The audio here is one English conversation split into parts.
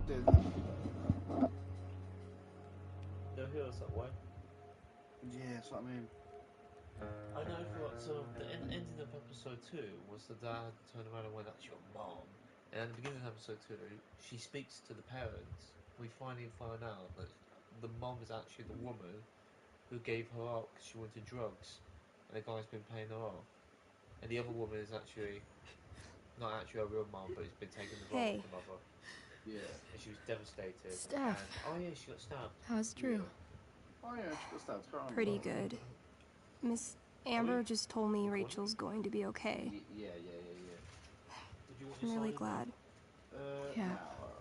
did. They'll heal us that way. Yeah, that's what I mean. I know for so the ending of episode 2 was the dad turned around and went, "That's your mom." And at the beginning of episode 2, she speaks to the parents. We finally find out that the mom is actually the woman who gave her up because she wanted drugs, and the guy's been paying her off. And the other woman is actually not actually a real mom, but it's been taking the role of the mother. Yeah. And she was devastated. Steph. And, oh yeah, she got stabbed. How's Drew? Oh yeah, she got stabbed. Pretty good. Miss Amber just told me Rachel's going to be okay. Yeah. Did you want I'm your really side glad. Yeah. No,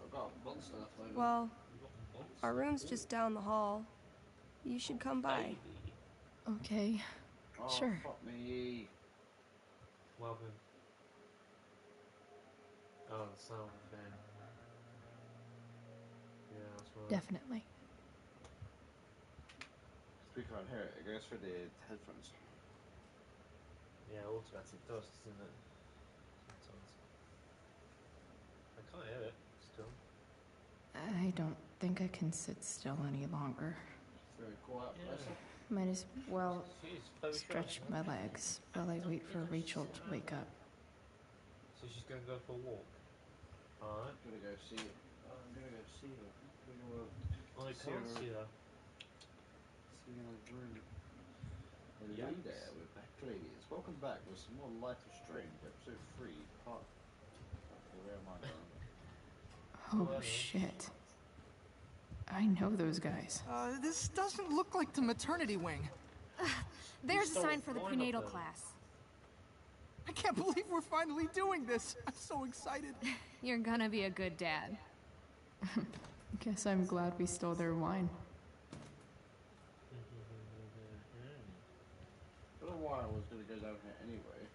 I've got monster left over. Well, You got monster. our room's just down the hall. You should come by. Baby. Okay. Oh, Sure. fuck me. Welcome. Oh, the sound thing. Yeah, that's right. Definitely. We can't hear it. It goes through the headphones. Yeah, automatic does, doesn't it? Sometimes. I can't hear it still. I don't think I can sit still any longer. Very quiet. Yeah. Might as well She's very stretch stressed. my legs while I wait for Rachel to wake up. So she's going to go for a walk. Alright. I'm gonna go see it. I'm gonna go see her. I can't see her. See her room. Hello Yikes. there, we're back, ladies. Welcome back with some more Life is Strange, episode 3, part. Okay, where am I going? Oh shit. I know those guys. This doesn't look like the maternity wing. There's a stole sign for the one of prenatal them. class. I can't believe we're finally doing this. I'm so excited. You're gonna be a good dad. Guess I'm glad we stole their wine. I don't know why I was gonna go down here anyway.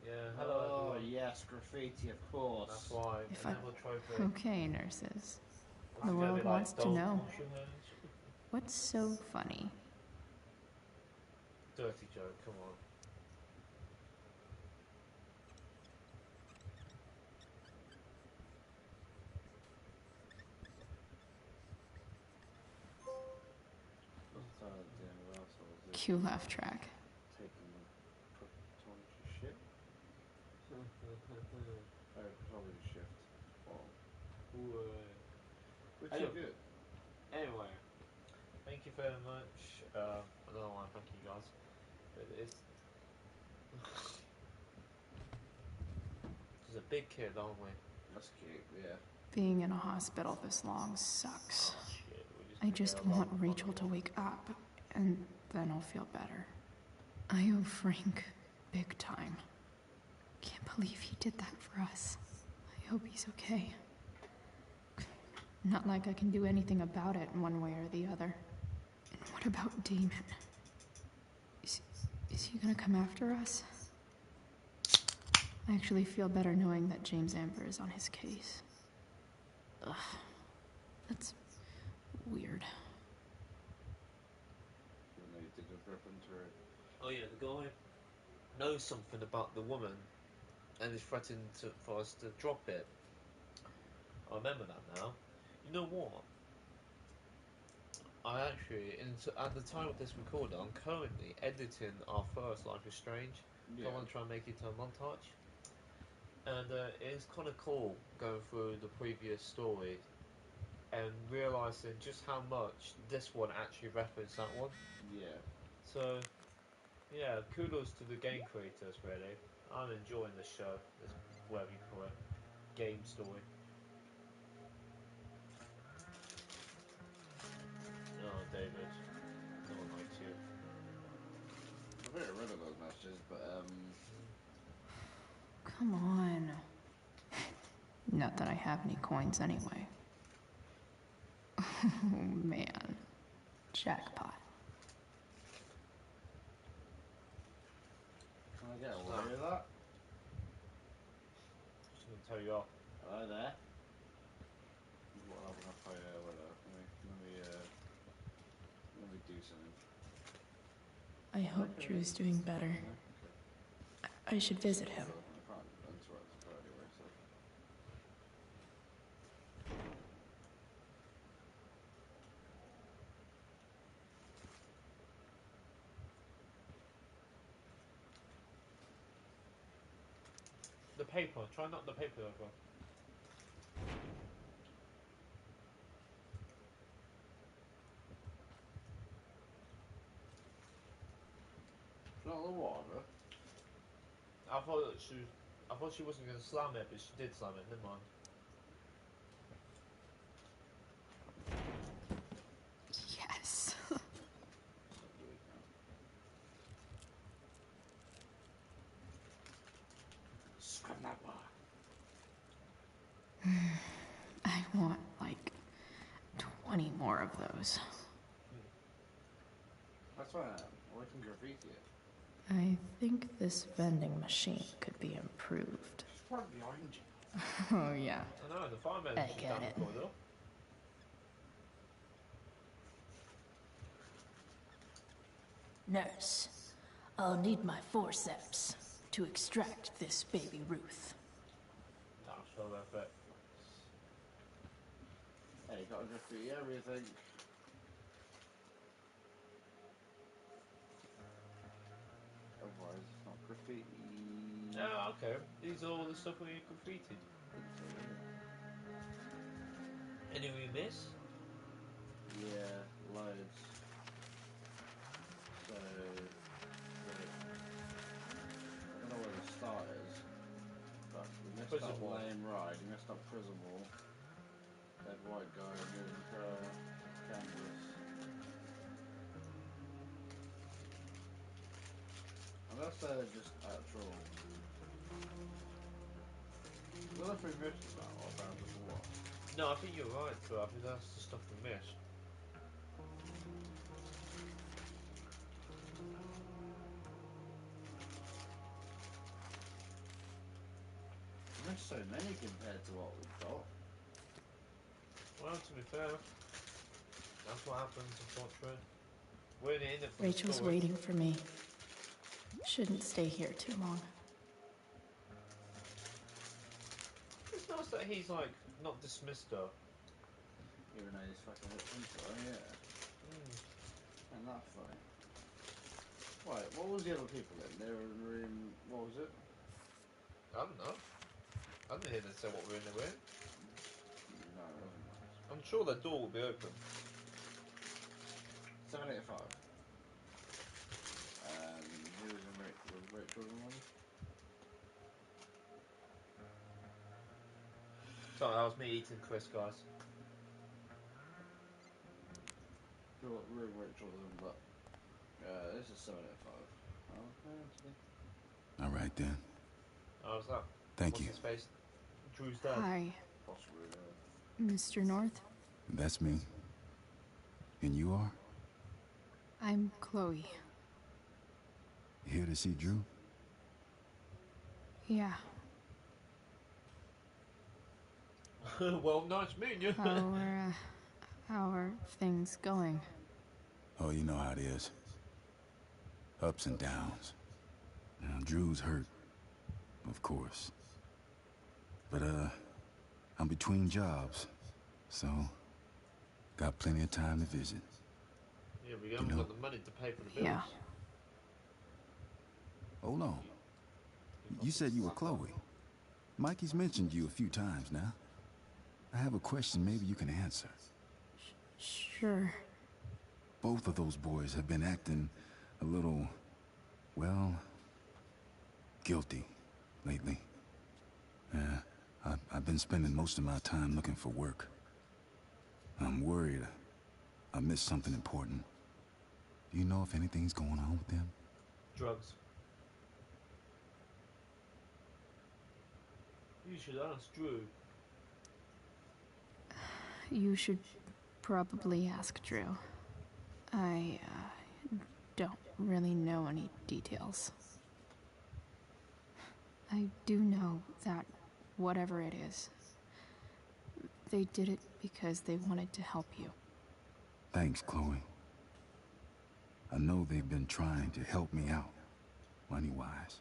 Yeah, hello Oh, everyone. yes, graffiti, of course. That's why. If the I- Neville trophy. Okay, nurses. What's The it gonna world be like? wants to Don't know. wash your hands? What's so funny? Dirty joke, come on. Cue laugh track. Taking the put shit. Oh, probably shift. Well, which Anyway. is good. Anyway, thank you very much. I don't know why thank you guys. But it's She's a big kid, aren't we? That's cute, yeah. Being in a hospital this long sucks. Shit, I just want Rachel to wake up, and then I'll feel better. I owe Frank big time. Can't believe he did that for us. I hope he's okay. Not like I can do anything about it in one way or the other. And what about Damon? Is he gonna come after us? I actually feel better knowing that James Amber is on his case. Ugh. That's weird. Even though you did just rip into it. Oh yeah, the guy knows something about the woman and is threatening for us to drop it. I remember that now. You know what? I actually, at the time of this recording, I'm currently editing our first Life is Strange. Yeah. I want to try and make it into a montage. And it's kind of cool going through the previous story and realising just how much this one actually referenced that one. Yeah. So, yeah, kudos to the game creators, really. I'm enjoying this show, this, whatever you call it, game story. Oh, David, no one likes you. I've already rid of those messages, but Come on. Not that I have any coins anyway. Oh man. Jackpot. can I get away with that? Just gonna tell you off. Hello there. What happened if I let me do something. I hope Drew's doing better. I should visit him. I can't interrupt the party anyway, so. The paper. Try knock the paper over. It's not the water. I thought she wasn't gonna slam it, but she did slam it. Never mind. Yes. Scrub that bar. I want like 20 more of those. That's why I can graffiti it. I think this vending machine could be improved. It's right behind you. Oh, yeah. I know, the fireman I is get down it. the corridor. Nurse, I'll need my forceps to extract this baby Ruth. Nah, sure about it. Hey, got to graffiti everything. Otherwise, it's not graffiti. Oh, okay. These are all the stuff we graffitied. Any we miss? Yeah, loads. So, wait. I don't know where the start is, but we messed Prison up wall. Lame Ride, we messed up Prison Wall. Dead white guy moving canvas. Unless they're just actual. What if we missed that or found just what? No, I think you're right, but I think that's the stuff we missed. We missed so many compared to what we've got. Well, to be fair, that's what happens, unfortunately. We're in it for Rachel's the story. waiting for me. Shouldn't stay here too long. It's nice that he's, like, not dismissed her. Even though he's fucking looked into it, oh yeah. And that funny. Right, what was the other people in? They were in room, what was it? I don't know. I didn't hear them say what we're in the room. No, it wasn't nice. I'm sure the door will be open. 785. And who was in Rachel in one? Sorry, that was me eating Chris, guys. Sure what room Rachel was in, but this is 785. Okay, Anthony. All right then. How's that? Thank What's you. his face? Drew's dad. Hi, Possibly, yeah. Mr. North. That's me. And you are? I'm Chloe. Here to see Drew? Yeah, Well, nice meeting you. how are things going? Oh, you know how it is. Ups and downs. Now, Drew's hurt, of course. But, I'm between jobs, so got plenty of time to visit. Yeah, we haven't got the money to pay for the bills. Yeah. Hold on. You said you were Chloe. Mikey's mentioned you a few times now. I have a question maybe you can answer. Sure. Both of those boys have been acting a little, well, guilty lately. Yeah, I've been spending most of my time looking for work. I'm worried I missed something important. Do you know if anything's going on with them? Drugs. You should ask Drew. You should probably ask Drew. I don't really know any details. I do know that whatever it is, they did it because they wanted to help you. Thanks, Chloe. I know they've been trying to help me out, money-wise.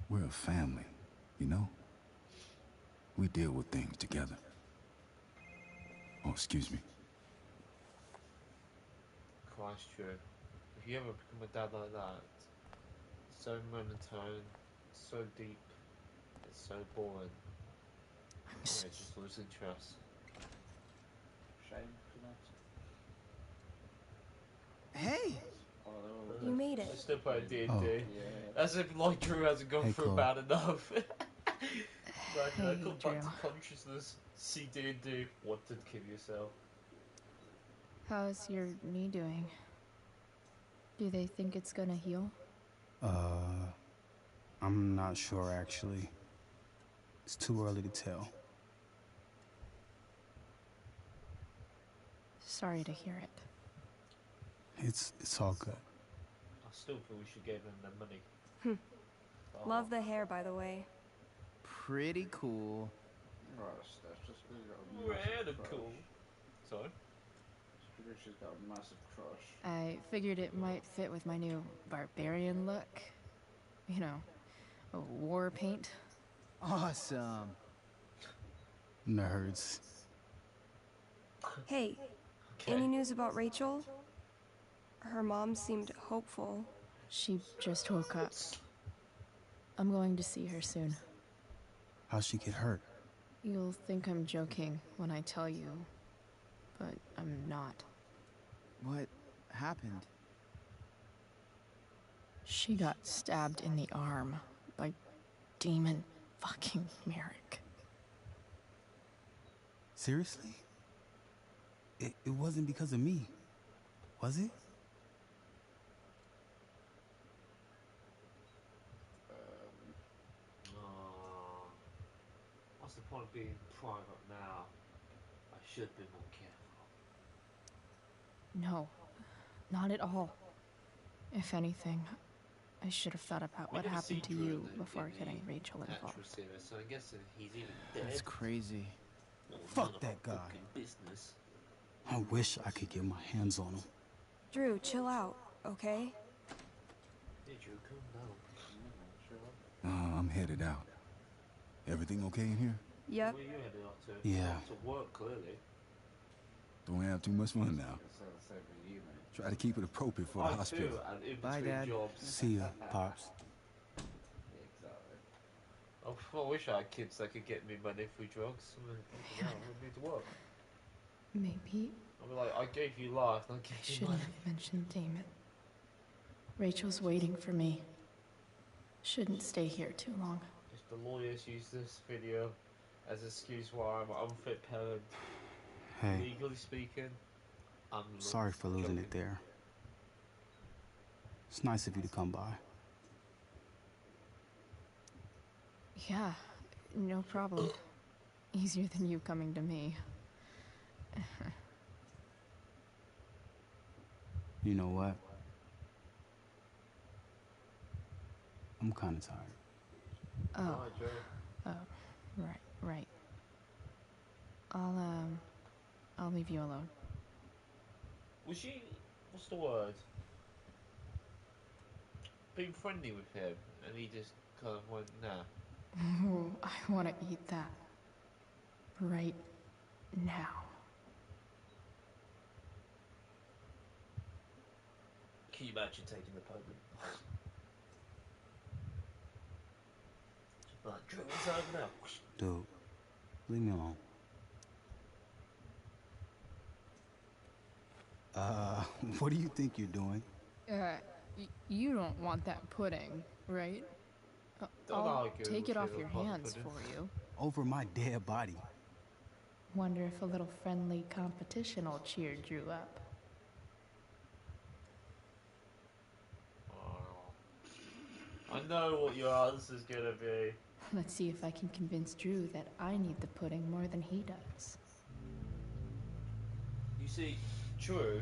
We're a family, you know? We deal with things together. Oh, excuse me. Christ, Drew. If you ever become a dad like that, so monotone, so deep, It's so boring. I'm I s- just lose interest. Shame, Jeanette. Hey! Oh, they're all You made I it. still play D&D. Oh. Yeah. As if like Drew hasn't gone Hey, through Chloe. bad enough. Imagine I Hey, come back Drew. to consciousness, see D&D, wanted to kill yourself. How's your knee doing? Do they think it's gonna heal? I'm not sure actually. It's too early to tell. Sorry to hear it. It's all good. I still feel we should give them the money. Oh, Love the hair, by the way. Pretty cool. Right, that's just because she's got a massive crush. Radical. Sorry? Just because she's got a massive crush. I figured it might fit with my new barbarian look. You know, a war paint. Awesome. Nerds. Hey, Okay. any news about Rachel? Her mom seemed hopeful. She just woke up. I'm going to see her soon. How'd she get hurt? You'll think I'm joking when I tell you, but I'm not. What happened? She got stabbed in the arm by Demon fucking Merrick. Seriously? It wasn't because of me, was it? Oh, what's the point of being private now? I should be more careful. No, not at all. If anything, I should have thought about what happened to you before getting Rachel involved. Series, so I'm guessing he's even dead. That's crazy. Well, Fuck none of that our guy. fucking business. I wish I could get my hands on him. Drew, chill out, okay? Hey, Drew, calm down. I'm headed out. Everything okay in here? Yep. Where you headed off to? Yeah. To work, clearly. Don't have too much fun now. It's the same with you, mate. Try to keep it appropriate for the I hospital. too, and in Bye, between Dad. jobs. See ya, Pops. Yeah, exactly. I wish I had kids that could get me money through drugs. I mean, fucking hell, I wouldn't need to work. Maybe I'd be like, I gave you life, and I I gave you shouldn't money. have mentioned Damon. Rachel's waiting for me. Shouldn't stay here too long. If the lawyers use this video as an excuse why I'm an unfit parent, Hey, legally speaking, I'm sorry for losing it there. It's nice of you to come by. Yeah, no problem. Easier than you coming to me. You know what? I'm kind of tired. Oh, Hi, Joe. oh, right. I'll leave you alone. Was she, what's the word? Being friendly with him, and he just kind of went, nah. Ooh, I want to eat that. Right now. Can you imagine taking the podium? Just like, Drew, it's over now. Dude, leave me alone. What do you think you're doing? You don't want that pudding, right? Don't I'll argue take with it off you your about the hands pudding. for you. Over my dead body. Wonder if a little friendly competition will cheer Drew up. I know what your answer's gonna be. Let's see if I can convince Drew that I need the pudding more than he does. You see, true,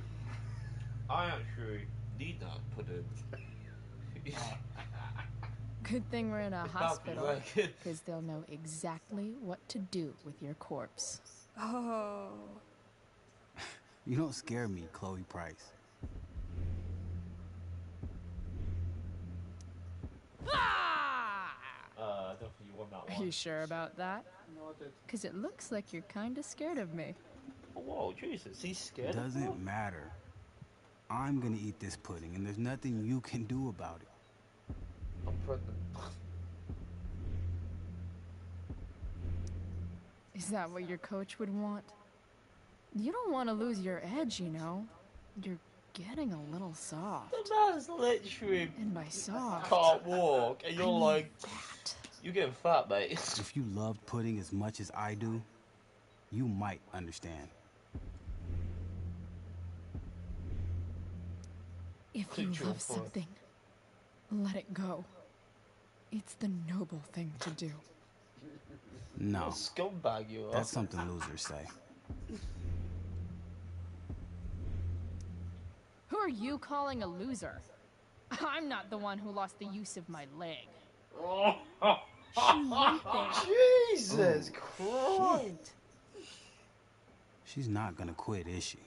I actually need that pudding. Good thing we're in a It's about to be hospital, like- because they'll know exactly what to do with your corpse. Oh. You don't scare me, Chloe Price. I don't think you want that Are one. you sure about that? No, I did. Because it looks like you're kind of scared of me. Oh, whoa, Jesus, he's scared. Doesn't matter. I'm gonna eat this pudding, and there's nothing you can do about it. I'm pregnant. Is that what your coach would want? You don't want to lose your edge, you know. You're getting a little soft. The man's literally And by soft, can't walk, and I you're mean like, fat. you're getting fat, mate. If you loved pudding as much as I do, you might understand. If you Picture love of her. something, let it go. It's the noble thing to do. No, Scumbag you are. that's something losers say. Who are you calling a loser? I'm not the one who lost the use of my leg. She went there. Jesus Christ! She's not gonna quit, is she?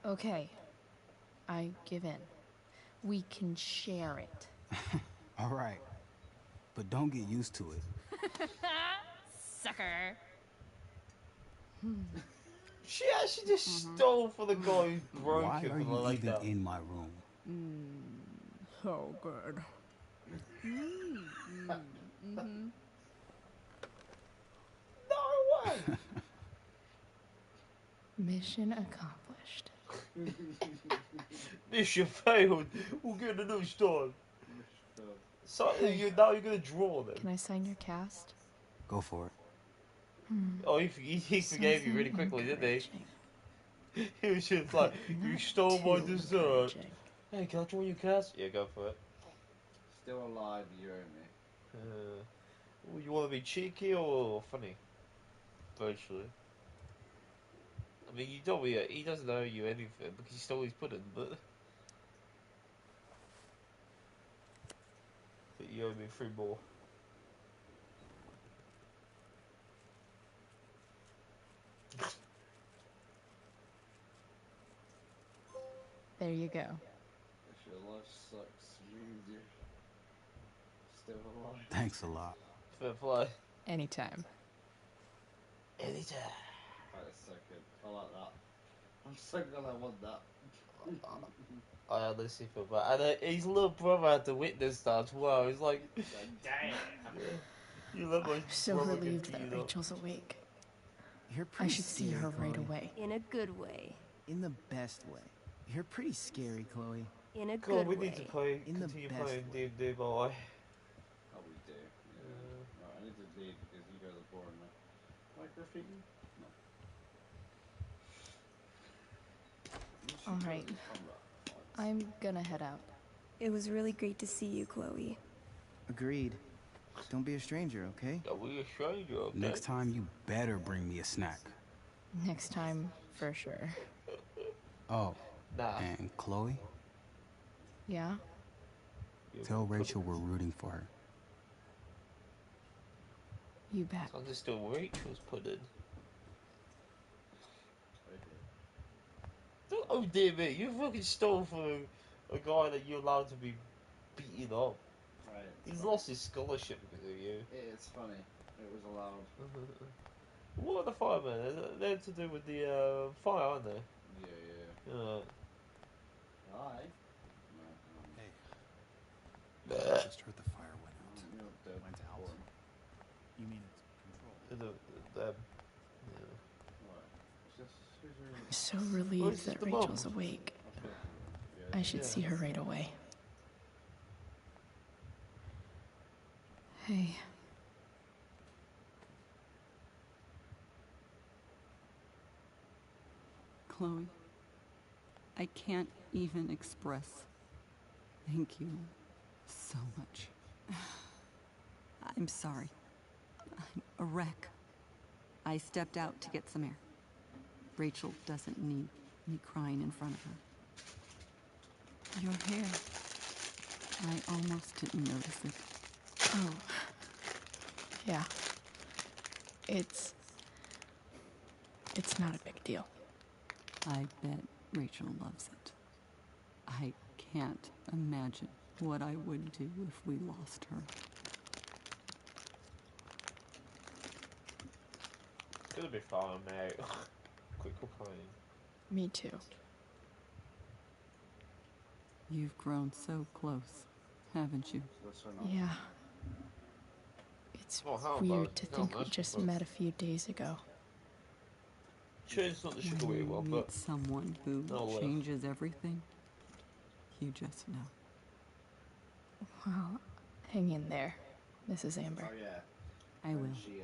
Okay, I give in. We can share it. All right, but don't get used to it. Sucker. She actually just stole from the guy who broke Why it are from you like even that. in my room? So good. No way! Mission accomplished. Mission failed. We'll get another time. So now you're gonna draw them. Can I sign your cast? Go for it. Oh, he forgave you really quickly, didn't Encouraging. he? He was just like, you Not stole my too dessert. encouraging. Hey, can I draw your cast? Yeah, go for it. Still alive, you owe me. You want to be cheeky or funny? Virtually. I mean, you don't. He doesn't owe you anything because he stole his pudding, but you owe me 3 more. There you go. If your life sucks, means you're still alive. Thanks a lot. Fair play. Anytime. Anytime. That is so good. I like that. I'm so glad I want that. I honestly feel bad. And his little brother had to witness that as well. He's like, Damn. you let my I'm so brother relieved get that beat up." Rachel's awake. You're I pretty should see scary, her right Chloe. away. In a good way. In the best way. You're pretty scary, Chloe. In a God, good we way. need to play, In the continue best playing way. D&D, boy. Oh, we do. Yeah. Right, I need to leave because you guys are boring me. Like graffiti? No. You should All go right. to combat fights. I'm gonna head out. It was really great to see you, Chloe. Agreed. Don't be a stranger, okay? Are we a stranger, okay? Next time, you better bring me a snack. Next time, for sure. Oh, Nah. and Chloe, Yeah? tell Rachel we're rooting for her. You bet. I'm just still Rachel's pudding. Oh dear me, you fucking stole from a guy that you're allowed to be beaten up. Right. He's lost his scholarship because of you. It's funny. It was allowed. What are the firemen? They're to do with the fire, aren't they? Yeah. Yeah. Hi. No. I just heard the fire went out. You're dead. Went out? Boring. You mean it's controlled? Yeah. Right. It's just, who's your... I'm so Where's relieved that the Rachel's mum? awake. Okay. I should Yeah. see her right away. Hey. Chloe, I can't even express thank you so much. I'm sorry. I'm a wreck. I stepped out to get some air. Rachel doesn't need me crying in front of her. Your hair. I almost didn't notice it. Oh. Yeah. It's not a big deal. I bet Rachel loves it. I can't imagine what I would do if we lost her. It'll be fine, mate. Quit complaining. Me too. You've grown so close, haven't you? That's so nice. Yeah. It's Oh, how weird about to it? No, think we that's just good. met a few days ago. Sure, it's not the When sugary you one, meet but someone who no left. changes everything, you just know. Well, hang in there, Mrs. Amber. Oh yeah. I will. When she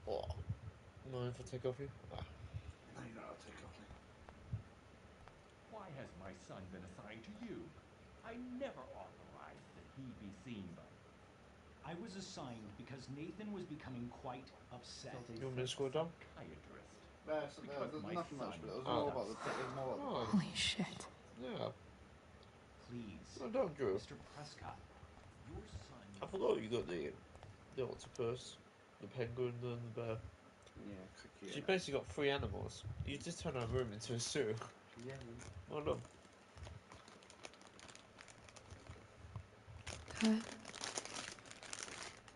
Oh, mind if I take off you? Ah. No, you know I'll take off me. Why has my son been assigned to you? I never authorized that he be seen by you. I was assigned because Nathan was becoming quite upset. So they You want me to sent scroll a down? psychiatrist. There's Because my nothing son much, but it was Oh. more about the. It was more about the. Oh. Holy shit. Yeah. Please, No, don't, Drew. Mr. Prescott, your son. I forgot you got the octopus, the penguin, and the bear. Yeah, cookie. So you basically got 3 animals. You just turn our room into a zoo. Yeah. Well done. Dad,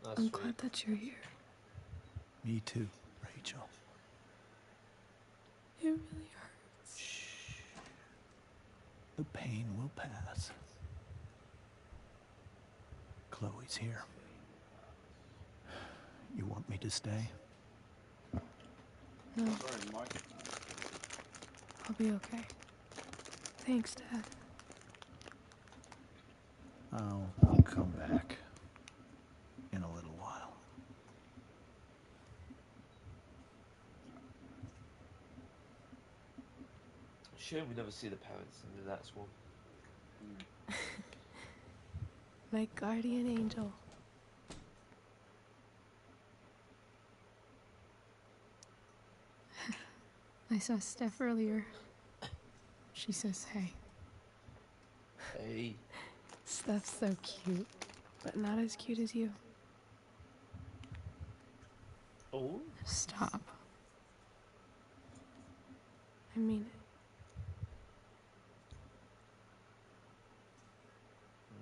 That's I'm sweet. glad that you're here. Me too, Rachel. It really hurts. The pain will pass. Chloe's here. You want me to stay? No, Sorry, Mike. I'll be okay. Thanks, Dad. I'll come back in a little while. Shame we never see the parents in the next one. My guardian angel. I saw Steph earlier. She says hey. Hey. Steph's so cute, but not as cute as you. Oh? Stop. I mean it.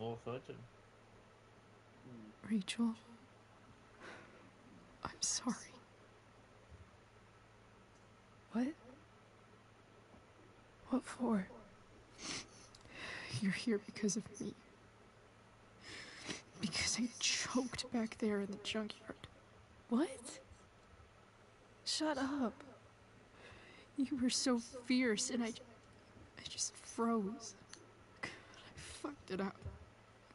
More virgin. Rachel, I'm sorry. What? What for? You're here because of me. Because I choked back there in the junkyard. What? Shut up. You were so fierce and I just froze. God, I fucked it up.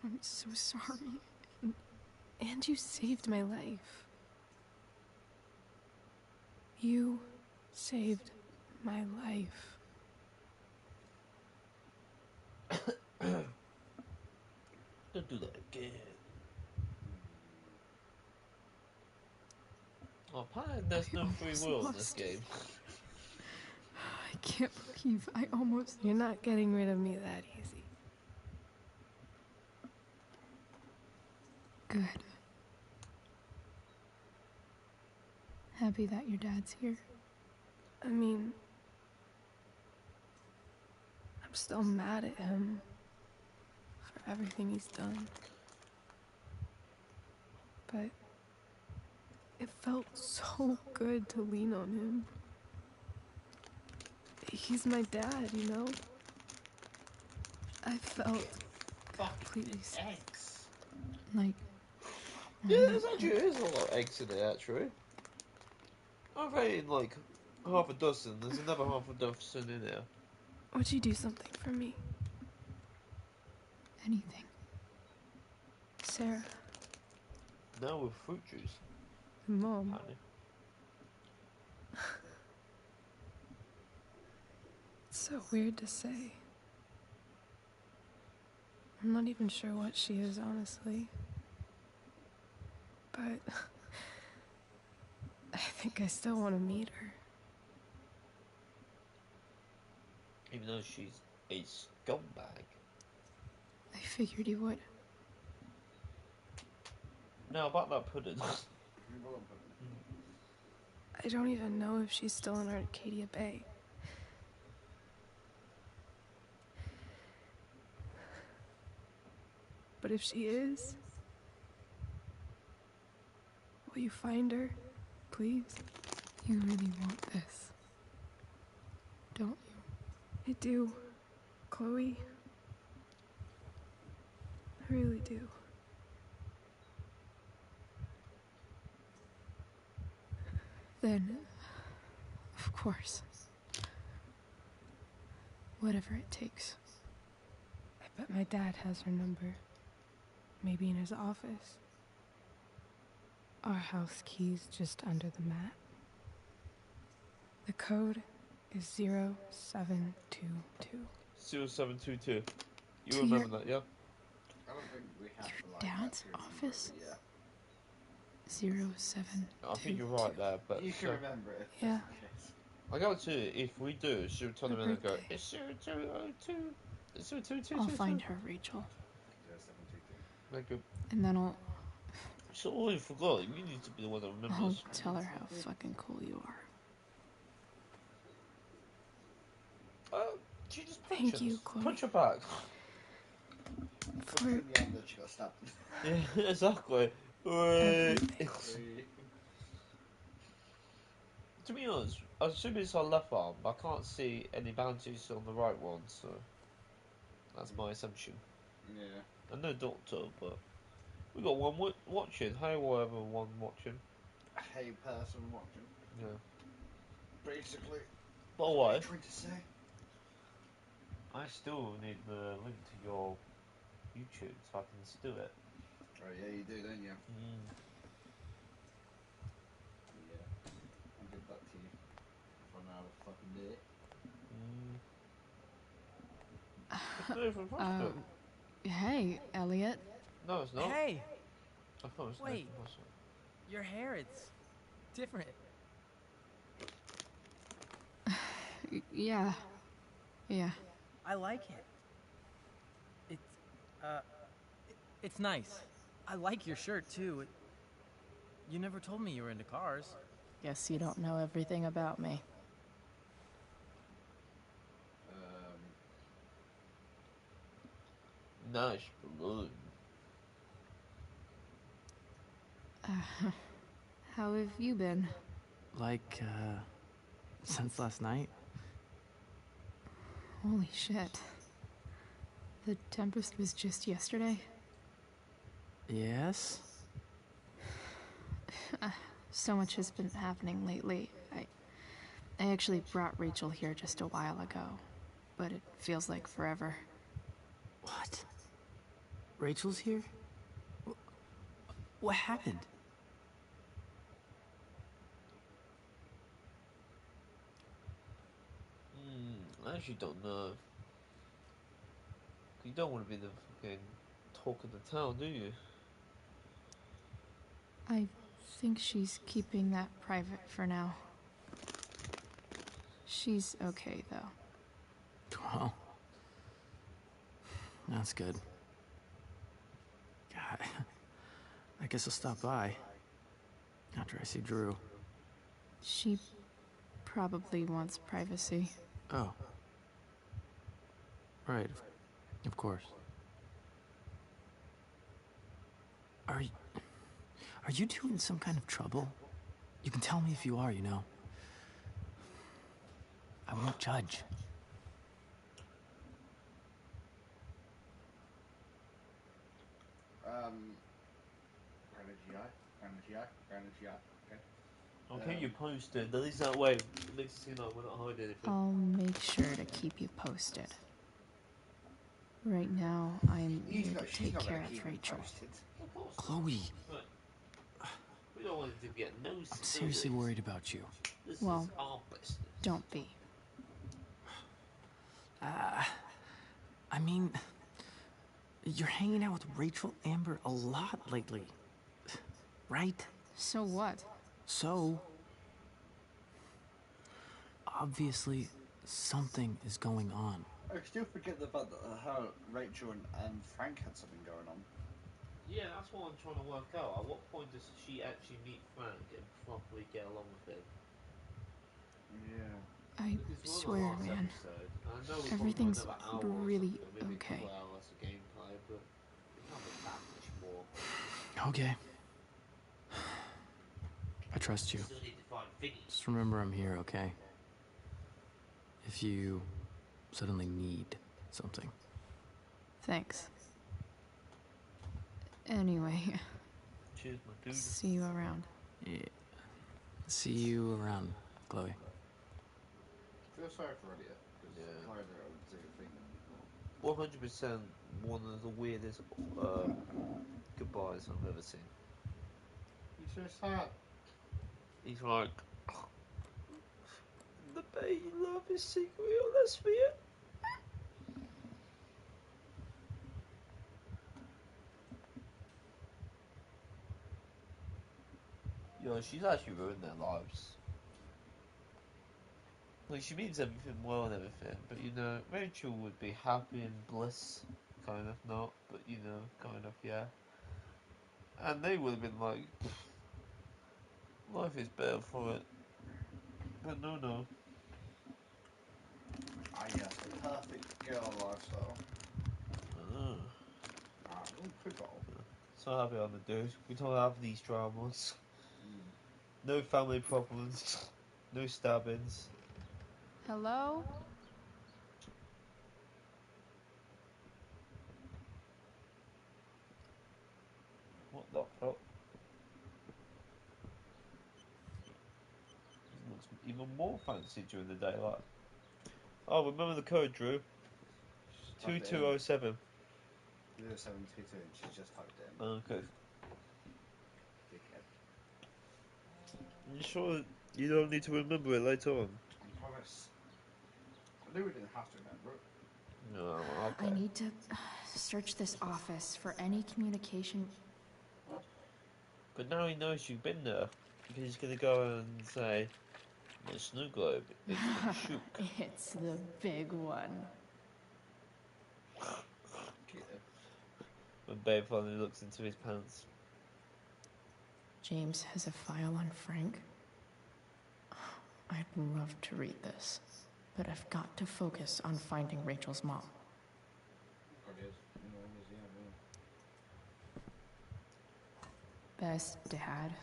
I'm so sorry. And you saved my life. You saved my life. Don't do that again. Oh, apparently there's no free will in this game. I can't believe I almost... You're not getting rid of me that easy. Good. Happy that your dad's here. I mean, I'm still mad at him for everything he's done. But it felt so good to lean on him. He's my dad, you know? I felt completely eggs. Like, Yeah, there's a lot of eggs in there, actually. I've eaten like half a dozen. There's another half a dozen in there. would you do something for me? anything. Sarah. Now with fruit juice. Mom. Apparently. It's so weird to say. I'm not even sure what she is, honestly. But I think I still want to meet her. Even though she's a scumbag. I figured you would. Now about that pudding. I don't even know if she's still in Arcadia Bay. But if she is, will you find her, please? You really want this, don't you? I do. Chloe. I really do. Then, of course, whatever it takes. I bet my dad has her number. Maybe in his office. Our house key's just under the mat. The code is 0722. 0722. You To remember your- that, yeah? I don't think we have to like Dad's actually remember office? it, yeah. 0722. I think you're right there, but You can remember it. Yeah. I guarantee you, if we do, she'll turn Her around and go, birthday. it's 0202. It's 0222. I'll find her, Rachel. 0722. Very good. And then I'll So, oh, I forgot. You need to be the one that remembers. tell her how fucking cool you are. She just Thank punch you, us. Chloe. Punch her back. For In the end, that she got stabbed. Yeah, exactly. everything. To be honest, I assume it's our left arm, but I can't see any bounties on the right one, so that's my assumption. Yeah. I'm no doctor, but we got one watching. Hey, whatever, one watching. Hey, person watching. Yeah. Basically. By the what way, are you trying to say? I still need the link to your YouTube so I can steal it. Oh yeah, you do, don't you? Mm. Yeah. I'll give that to you. If I know how to fucking do it. It's not even possible. Hey, Elliot. No, it's not. Hey! I thought it was Wait. not possible. Your hair, it's different. Yeah. Yeah. I like it. It's nice. I like your shirt, too. You never told me you were into cars. Guess you don't know everything about me. Nice balloon. How have you been? Like, since last night? Holy shit. The Tempest was just yesterday? Yes? So much has been happening lately. I actually brought Rachel here just a while ago, but it feels like forever. What? Rachel's here? What happened? I actually don't know. You don't want to be the fucking talk of the town, do you? I think she's keeping that private for now. She's okay, though. Well, that's good. God, I guess I'll stop by after I see Drew. She probably wants privacy. Oh. Right, of course. Are you two in some kind of trouble? You can tell me if you are, you know. I won't judge. Okay. I'll keep you posted. At least that way it makes it seem like we're not hiding anything. I'll make sure to keep you posted. Right now, I'm here to take care of Rachel. Chloe, We don't want it to get nosy. I'm seriously worried about you. This Well, is our business. Don't be. I mean, you're hanging out with Rachel Amber a lot lately, right? So what? So, obviously, something is going on. I still forget the fact that how Rachel and Frank had something going on. Yeah, that's what I'm trying to work out. At what point does she actually meet Frank and properly get along with him? Yeah. I swear, man. Everything's really okay. 2 hours of gameplay, but it can't be that much more. Okay. I trust you. Still need to find Vinny. Just remember I'm here, okay? If you suddenly need something. Thanks. Anyway, Cheers, my dude. see you around. Yeah. See you around, Chloe. I feel sorry for Elliot, because Clyde would say a thing. 100% one of the weirdest goodbyes I've ever seen. He's so sad. He's like, the baby love is secret, let's be it. Yo, she's actually ruined their lives. Like, she means everything well and everything, but you know, Rachel would be happy and bliss, kind of, not, but you know, kind of, yeah. And they would have been like, life is better for it. But no. Ah, yes, the perfect girl lifestyle. Pickle. So happy I'm a dude. We don't have these dramas. No family problems. No stabbings. Hello? What the fuck? It looks even more fancy during the daylight. Oh, remember the code, Drew? 2207. 0722, and she just typed it in. Okay. Dickhead. You sure you don't need to remember it later on? I promise. I knew we didn't have to remember it. No, okay. I need to search this office for any communication. But now he knows you've been there. Because he's gonna go and say, my snow globe, it's been shook. It's the big one. When Babe finally looks into his pants. James has a file on Frank. I'd love to read this, but I've got to focus on finding Rachel's mom. Best dad.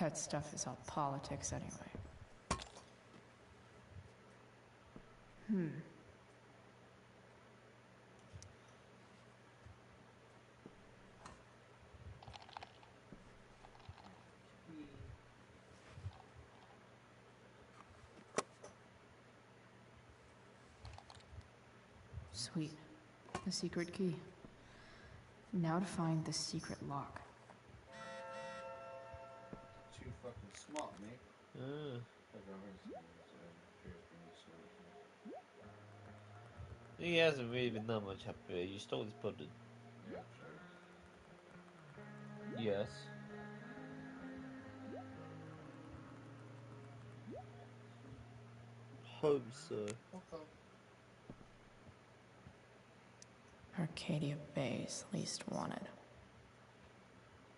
That stuff is all politics anyway. Sweet. The secret key. Now to find the secret lock. Too fucking smart, mate. He hasn't really been that much happier. You stole his pudding. Yeah, true. Yes. Hope so. Okay. Arcadia Bay's least wanted.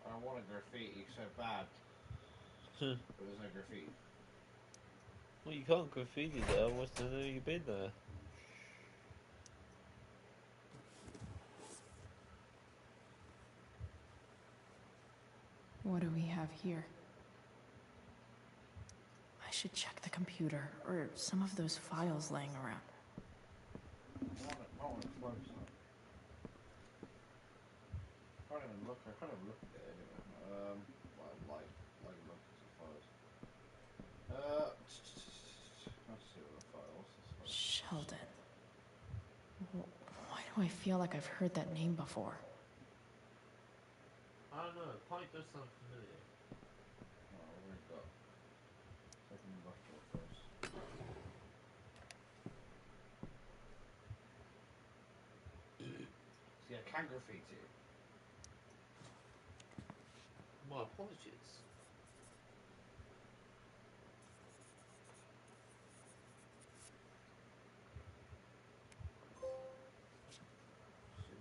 I want a graffiti so bad. But there's no graffiti. Well, you can't graffiti there. What's the know you've been there? What do we have here? I should check the computer, or some of those files laying around. I want to close up. I can't even look. I can't even look at it anyway. Well, like look at the files. Let's see what the files. Sheldon. Why do I feel like I've heard that name before? I don't know. Pike does sound familiar. Oh, we've got second industrial first. See, I can graffiti. My apologies.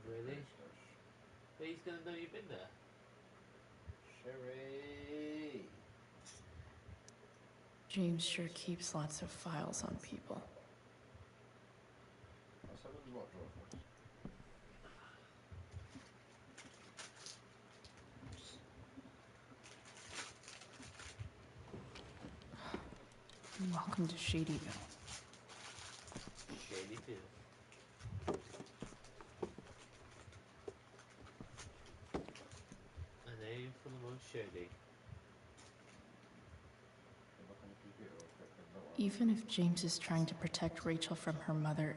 Really? But he's gonna know you've been there. Sherry. James sure keeps lots of files on people. Let's have a look drawer first. Welcome to Shadyville. Shadyville? Sounds shady. Look on the computer real quick, 'cause I don't wanna Even if James is trying to protect Rachel from her mother,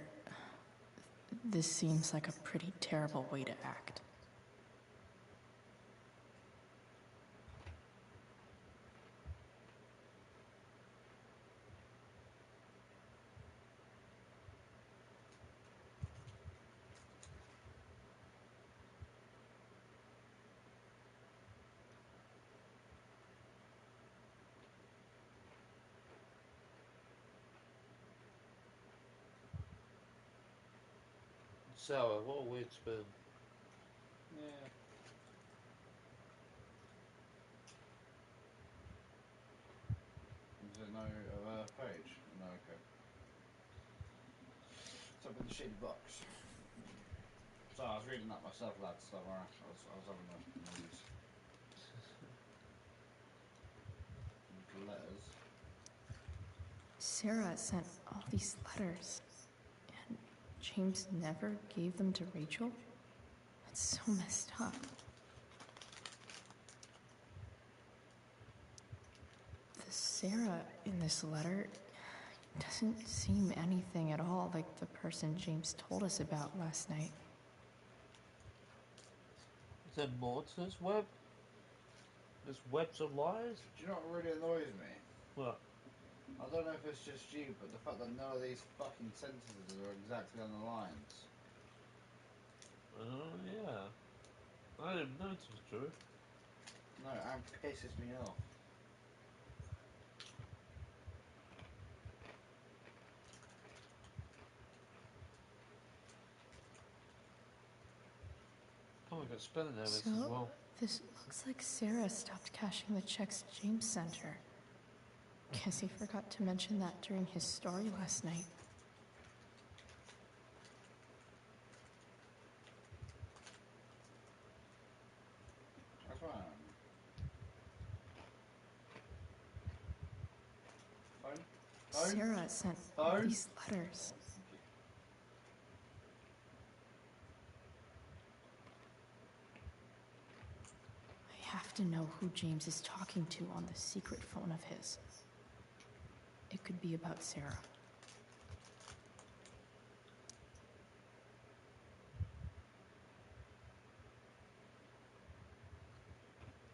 this seems like a pretty terrible way to act. Sour, what a weird spoon. Yeah. Is there no page? No, okay. It's up in the shitty box. So I was reading that myself, lads. Don't worry. I was having a muse. Letters. Sarah sent all these letters, and James never gave them to Rachel? That's so messed up. The Sarah in this letter doesn't seem anything at all like the person James told us about last night. Is there more to this web? There's webs of lies? Do you know what really annoys me? What? I don't know if it's just you, but the fact that none of these fucking sentences are exactly on the lines. Oh, yeah. I didn't notice, Drew. No, it pisses me off. Oh, we got spelling errors So, as well. this looks like Sarah stopped cashing the checks James sent her. Guess he forgot to mention that during his story last night. That's fine. Phone? Sarah sent all these letters. I have to know who James is talking to on the secret phone of his. It could be about Sarah.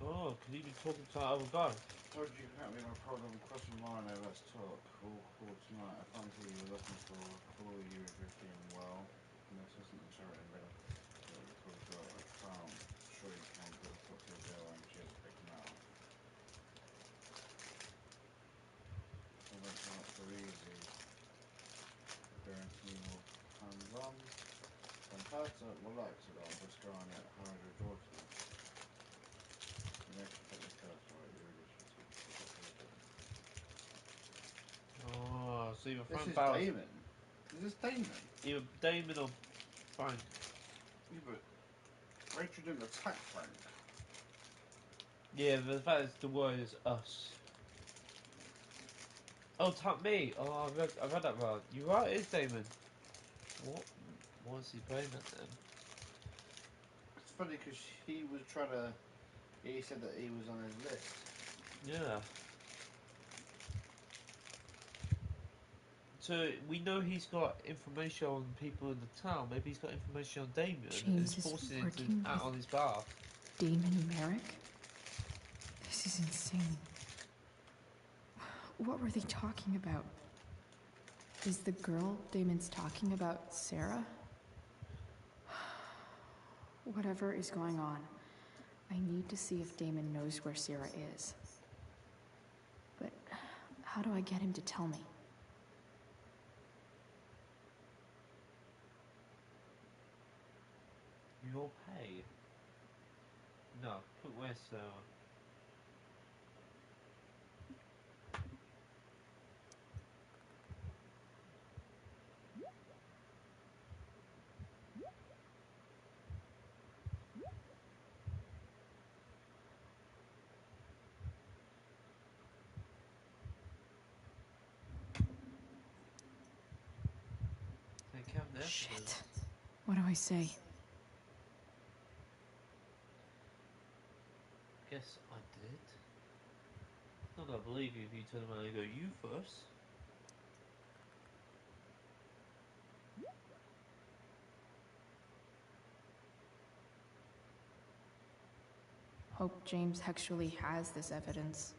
Oh, could he be talking to our other guy? Told you can't be no problem. Crossing line over, let's talk. Call tonight. I fancy you were looking for. Call you if you're feeling well. And this isn't the charity better. I can't. Sure you can, but I've got to go and cheers, pick them out. Well, that's not so easy. Guarantee more hands on. Compared to relax it, I'll just go on it. How is your daughter? You know, she put the curse right. You really should take it. Oh, so you're This Frank is Bowers. Damon. Is this Damon? Either Damon or Frank. Yeah, but Rachel didn't attack Frank. Yeah, but the fact is the word is us. Oh, tap me! Oh, I've read that wrong. You're right, it is Damon. What was he playing at then? It's funny because he was trying to. He said that he was on his list. Yeah. So we know he's got information on people in the town. Maybe he's got information on Damon and James he's is forcing him working to act with on his behalf. Damon Merrick? This is insane. What were they talking about? Is the girl Damon's talking about Sarah? Whatever is going on, I need to see if Damon knows where Sarah is. But how do I get him to tell me? Your pay? No, put where Sarah. They count there. Shit. What do I say? Guess Yes, I did. I'm not gonna believe you if you turn around and go, you first. Hope James actually has this evidence.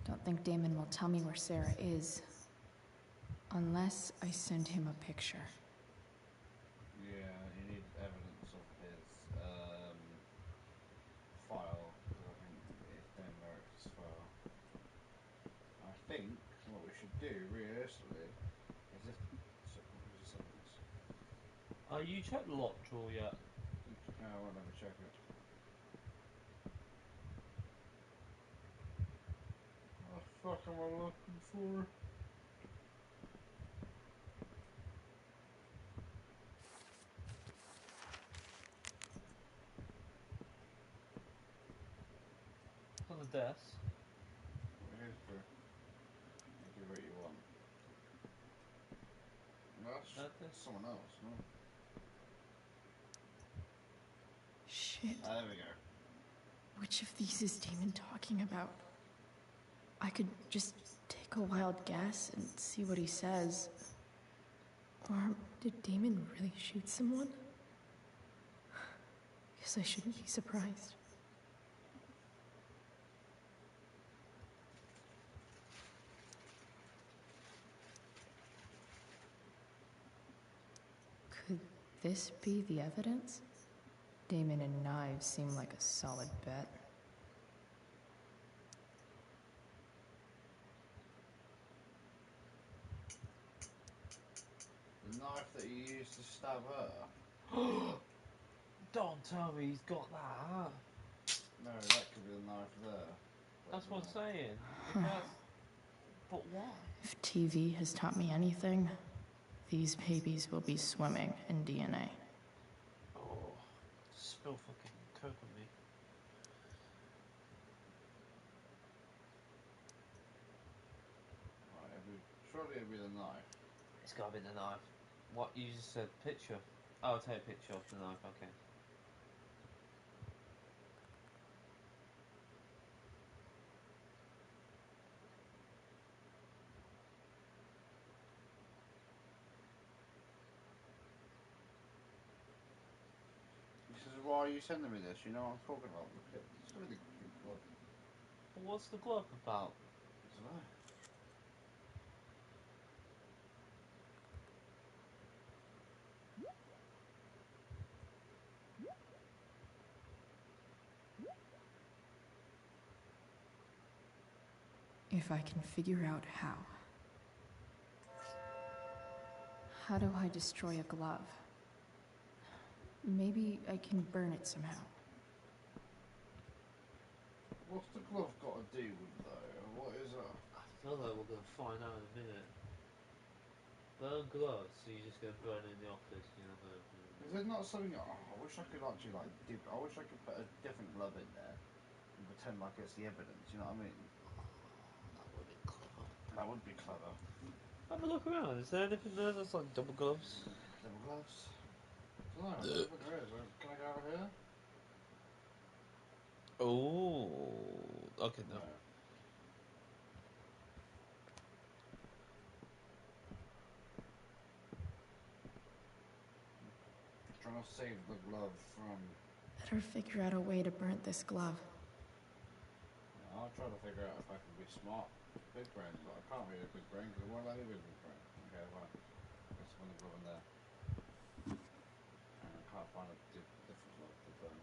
Don't think Damon will tell me where Sarah is. Unless I send him a picture. Yeah, you need evidence of his file, because I think it's Dan Merrick's file. I think what we should do, realistically, is if... So, where's this evidence? You checked the lock drawer yet? No, I won't let me check it. What the fuck am I looking for? It's on the desk. Here's for... You do what you want. No, that's someone else, no? Shit. There we go. Which of these is Damon talking about? I could just take a wild guess and see what he says. Or did Damon really shoot someone? Guess I shouldn't be surprised. Could this be the evidence? Damon and knives seem like a solid bet. The knife that you used to stab her? Don't tell me he's got that. No, that could be the knife there. That's what I'm saying. If that's... But why? If TV has taught me anything, these babies will be swimming in DNA. Oh, spill fucking coke on me. Right, surely it'll be the knife. It's gotta be the knife. What you just said, picture. Oh, I'll take a picture of the knife, okay. This is why you sending me this, you know what I'm talking about. Look at it. It's a really cute glove. But what's the glove about? I don't know. If I can figure out how. How do I destroy a glove? Maybe I can burn it somehow. What's the glove got to do with though? What is it? I don't know, we're gonna find out in a minute. Burn gloves, so you're just gonna burn in the office, you're not gonna... Is there not something... Oh, I wish I could actually like dip... I wish I could put a different glove in there and pretend like it's the evidence, you know what I mean? That would be clever. That would be clever. Have a look around, is there anything there that's like double gloves? Double gloves? I don't know, I don't think there is. Can I go over here? Oh, okay, no. Trying to save the glove from... Better figure out a way to burn this glove. I'll try to figure out if I can be smart. Big brain, but I can't be a big brain because it won't let me be a big brain. Okay, well, let's find the glove in there. And I can't find a different glove to burn.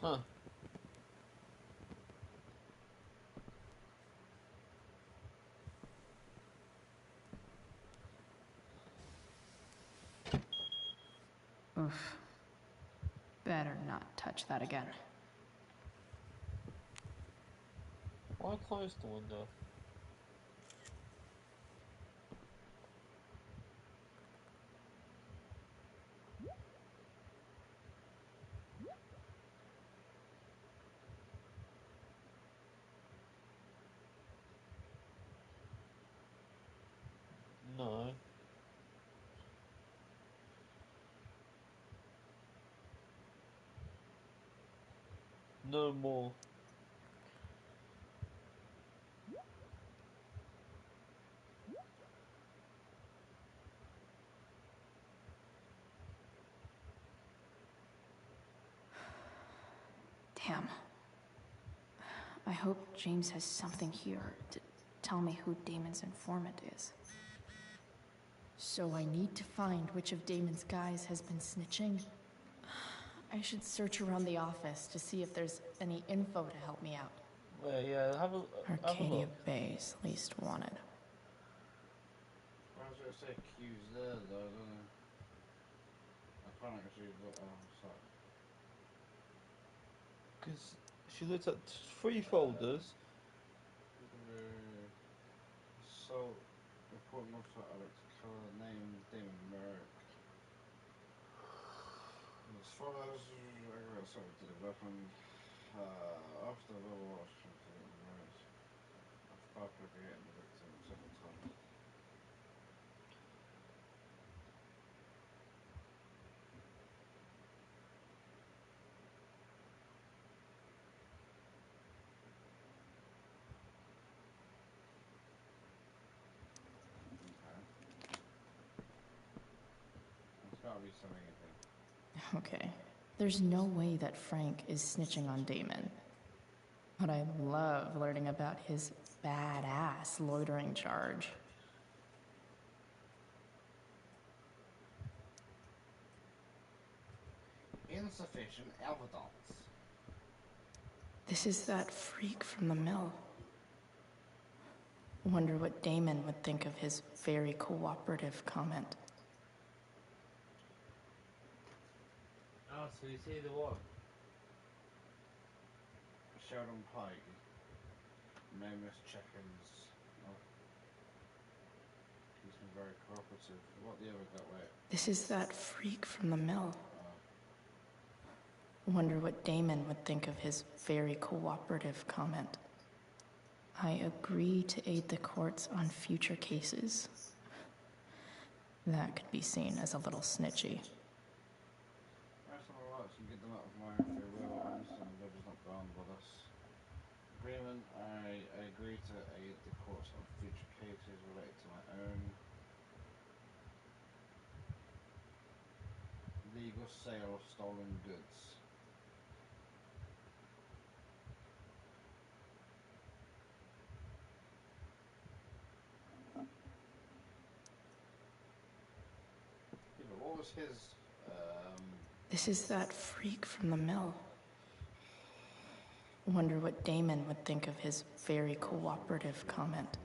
Huh. Oof. Better not touch that again. Why close the window? no more. Damn. I hope James has something here to tell me who Damon's informant is. So I need to find which of Damon's guys has been snitching. I should search around the office to see if there's any info to help me out. Well, yeah, have a Arcadia look. Bay's least wanted. I was going to say Q's there, though, don't I? I can't actually look. Oh, sorry. Because she looked at 3 folders. So, report notified Alex Keller, name Damon Merrick. As follows, I got something to the weapon. After the Overwatch, after getting the victim several times. There's gotta be something in here. Okay. There's no way that Frank is snitching on Damon. But I love learning about his badass loitering charge. Insufficient evidence. This is that freak from the mill. Wonder what Damon would think of his very cooperative comment. Oh, so you see the one? Sheldon Pike. Nameless check-ins. Oh. He's been very cooperative. What the other got, wait. This is that freak from the mill. Wonder what Damon would think of his very cooperative comment. I agree to aid the courts on future cases. That could be seen as a little snitchy. That's all right, so you get them out of my free will. I understand the judge is not bound with us. Agreement, I agree to aid the courts on future cases related to my own legal sale of stolen goods. Yeah, but what was his, This is that freak from the mill. Wonder what Damon would think of his very cooperative comment.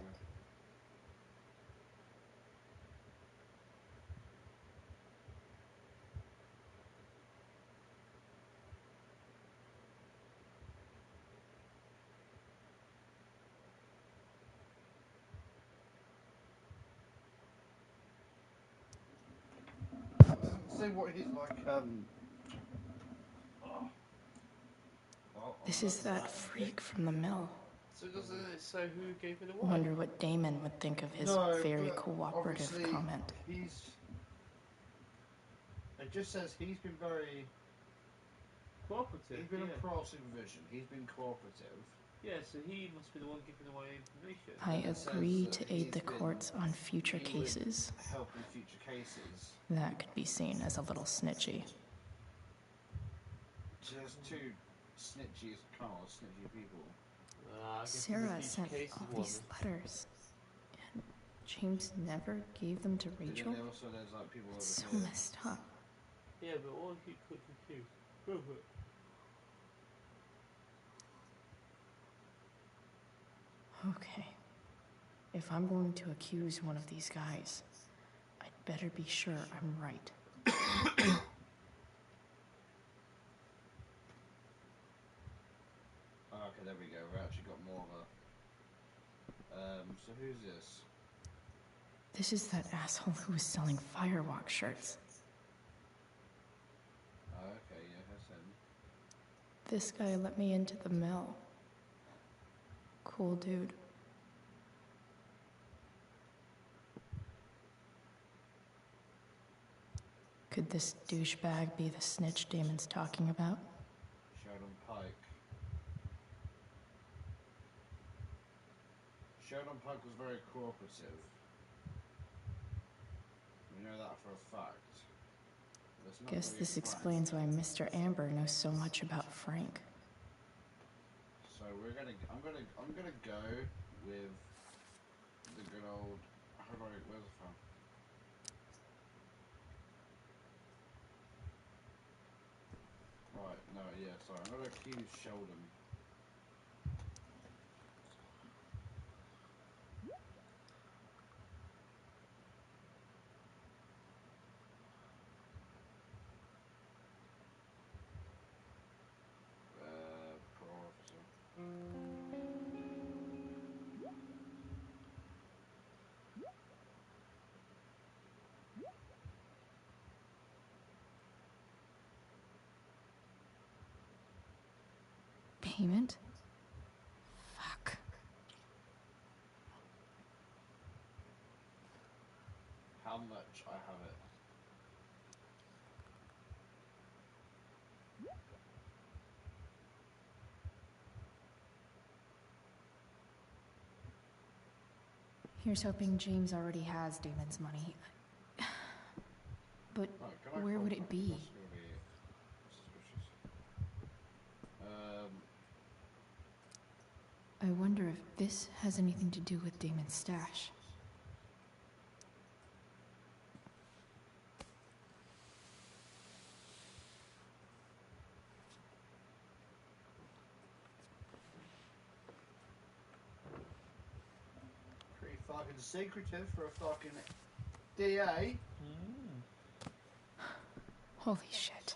say what he's like, This is that freak from the mill. So doesn't it say who gave it away? Wonder what Damon would think of his very cooperative obviously comment. It just says he's been very cooperative. He's been yeah. a pro supervision. He's been cooperative. Yeah, so he must be the one giving away information. I agree to aid the courts on future cases. Help in future cases. That could be seen as a little snitchy. Just two snitchy, kind of snitchy people. Sarah sent all these letters, and James never gave them to Rachel. Also, there's like people over It's so here. messed up. Yeah, but all he could confuse. Go for it. Okay. If I'm going to accuse one of these guys, I'd better be sure I'm right. Okay, there we go. We actually got more of a. So who's this? This is that asshole who was selling Firewalk shirts. Oh, okay, yeah, that's him. This guy let me into the mill. Cool dude. Could this douchebag be the snitch Damon's talking about? Sheldon Pike. Sheldon Pike was very cooperative. We know that for a fact. Let's not Guess really this friends. explains why Mr. Amber knows so much about Frank. So I'm gonna go with the good old. How do I? Where's the phone? Right. No. Yeah. Sorry. I'm gonna accuse Sheldon. Parole officer. Payment? Fuck. How much I have it? Here's hoping James already has Damon's money. But where would it be? That's gonna be suspicious. I wonder if this has anything to do with Damon's stash. Pretty fucking secretive for a fucking DA. Holy shit.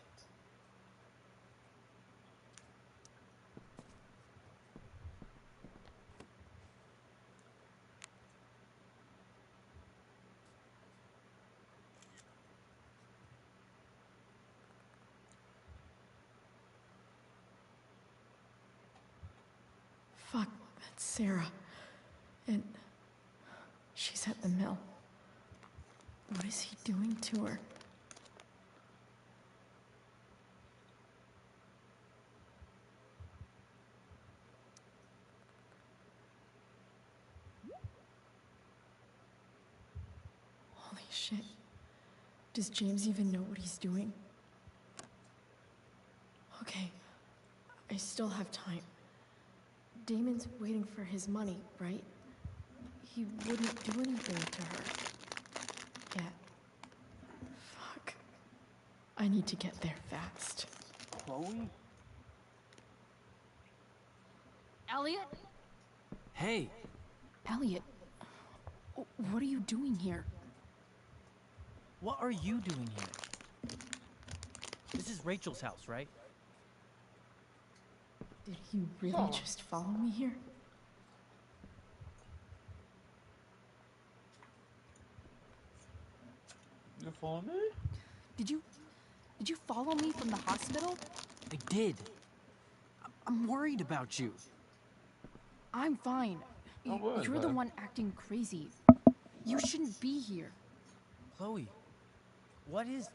Fuck, that's Sarah. And she's at the mill. What is he doing to her? Holy shit. Does James even know what he's doing? Okay, I still have time. Damon's waiting for his money, right? He wouldn't do anything to her. Yet. Fuck. I need to get there fast. Chloe? Elliot? Hey! Elliot, what are you doing here? What are you doing here? This is Rachel's house, right? Did he really just follow me here? You follow me? Did you follow me from the hospital? I did. I'm worried about you. I'm fine. Don't worry You're about the it. one acting crazy. You shouldn't be here. Chloe, what is...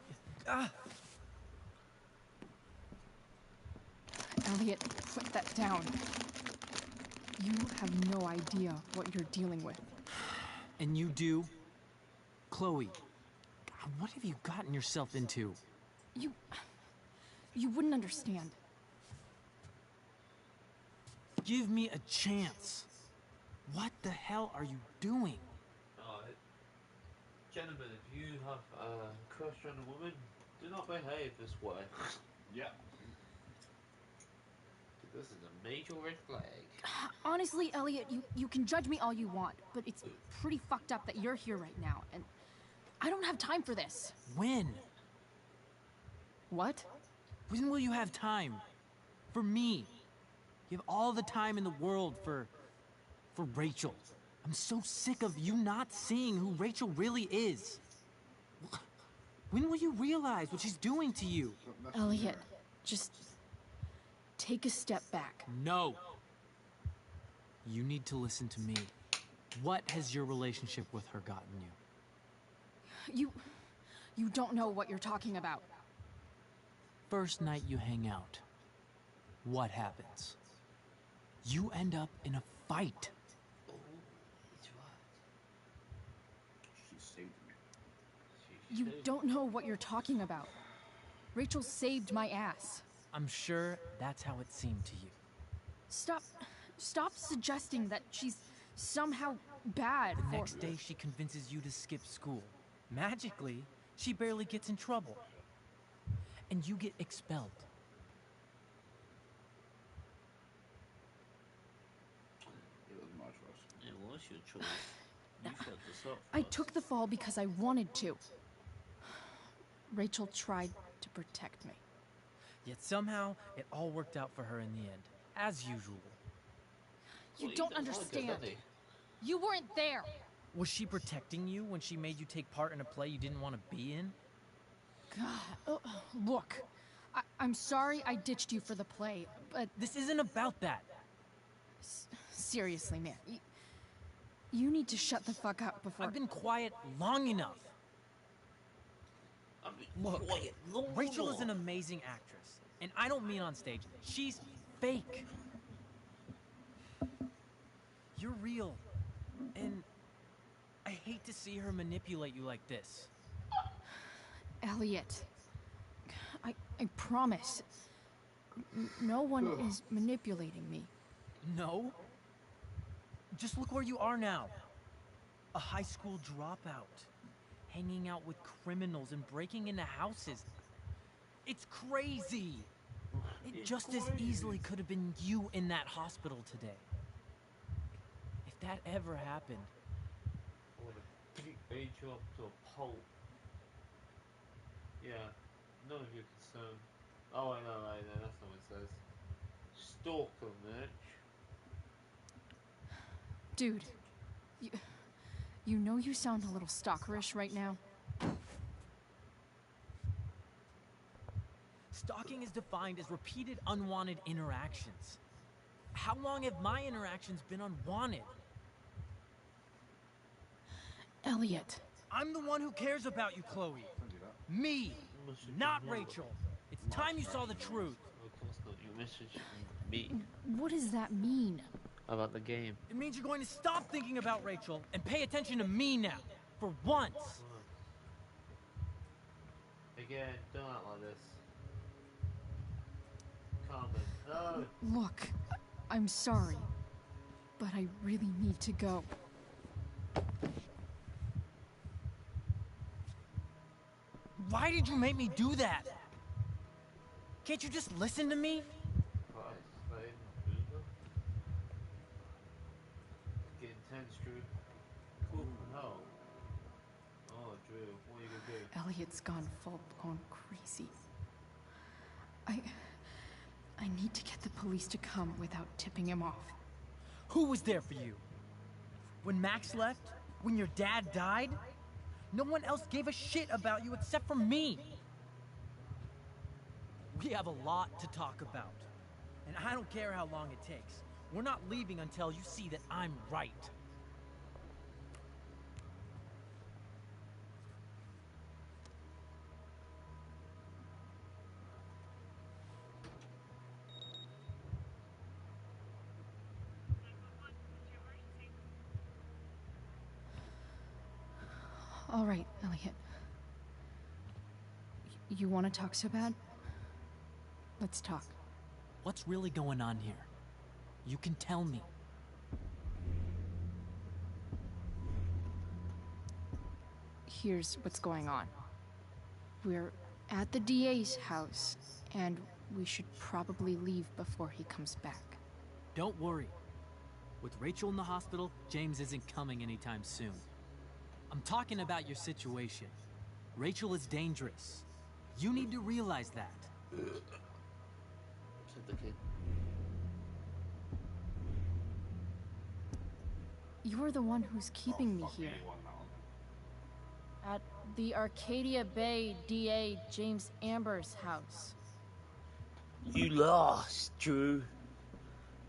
Ah! Elliot, put that down. You have no idea what you're dealing with. And you do? Chloe, God, what have you gotten yourself into? You wouldn't understand. Give me a chance. What the hell are you doing? Alright. Gentlemen, if you have a crush on a woman, do not behave this way. Yep. This is a major red flag. Honestly, Elliot, you can judge me all you want, but it's pretty fucked up that you're here right now, and I don't have time for this. When? What? When will you have time? For me. You have all the time in the world for Rachel. I'm so sick of you not seeing who Rachel really is. When will you realize what she's doing to you? Elliot, just take a step back. No. You need to listen to me. What has your relationship with her gotten you? You don't know what you're talking about. First night you hang out, what happens? You end up in a fight. You don't know what you're talking about. Rachel saved my ass. I'm sure that's how it seemed to you. Stop suggesting that she's somehow bad. The next day, she convinces you to skip school. Magically, she barely gets in trouble. And you get expelled. It was my choice. It was your choice. You shut this up. I took the fall because I wanted to. Rachel tried to protect me. Yet somehow, it all worked out for her in the end, as usual. You don't understand. You weren't there. Was she protecting you when she made you take part in a play you didn't want to be in? God, look. I'm sorry I ditched you for the play, but... This isn't about that. Seriously, man. You need to shut the fuck up before... I've been quiet long enough. Look, Rachel is an amazing actress. And I don't mean on stage. She's fake. You're real. And I hate to see her manipulate you like this. Elliot, I promise. No one is manipulating me. No? Just look where you are now. A high school dropout. Hanging out with criminals and breaking into houses. It's crazy. It just as easily could have been you in that hospital today. If that ever happened. I would have beat Rachel up to a pulp. Yeah, none of your concern. Oh, I know, right there, that's not what it says. Stalker merch. Dude, you know you sound a little stalkerish right now. Stalking is defined as repeated unwanted interactions. How long have my interactions been unwanted? Elliot. I'm the one who cares about you, Chloe. Me, not Rachel. It's time you saw the truth. Of course not, you messaged me. What does that mean? About the game. It means you're going to stop thinking about Rachel and pay attention to me now. For once. Again, don't act like this. Carmen, no. Look, I'm sorry, but I really need to go. Why did you make me do that? Can't you just listen to me? Get intense, Drew. Cool, no. Oh, Drew, what are you gonna do? Elliot's gone full-blown crazy. I need to get the police to come without tipping him off. Who was there for you? When Max left? When your dad died? No one else gave a shit about you except for me. We have a lot to talk about. And I don't care how long it takes. We're not leaving until you see that I'm right. All right, Elliot. You want to talk so bad? Let's talk. What's really going on here? You can tell me. Here's what's going on. We're at the DA's house, and we should probably leave before he comes back. Don't worry. With Rachel in the hospital, James isn't coming anytime soon. I'm talking about your situation. Rachel is dangerous. You need to realize that. Said the kid. You're the one who's keeping me here. At the Arcadia Bay DA James Amber's house. You lost, Drew.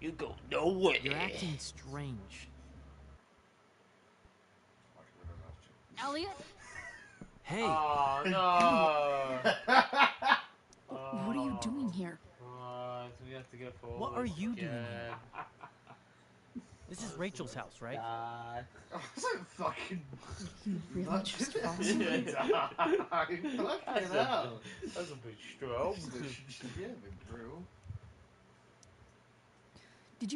You go nowhere. You're acting strange. Elliot? Hey! Oh, no! What are you doing here? So we have to go for What are you doing here? This is Rachel's house, right? I don't fucking. You really just false. Fucking hell. That's a bit strong. Yeah, a bit brutal. Did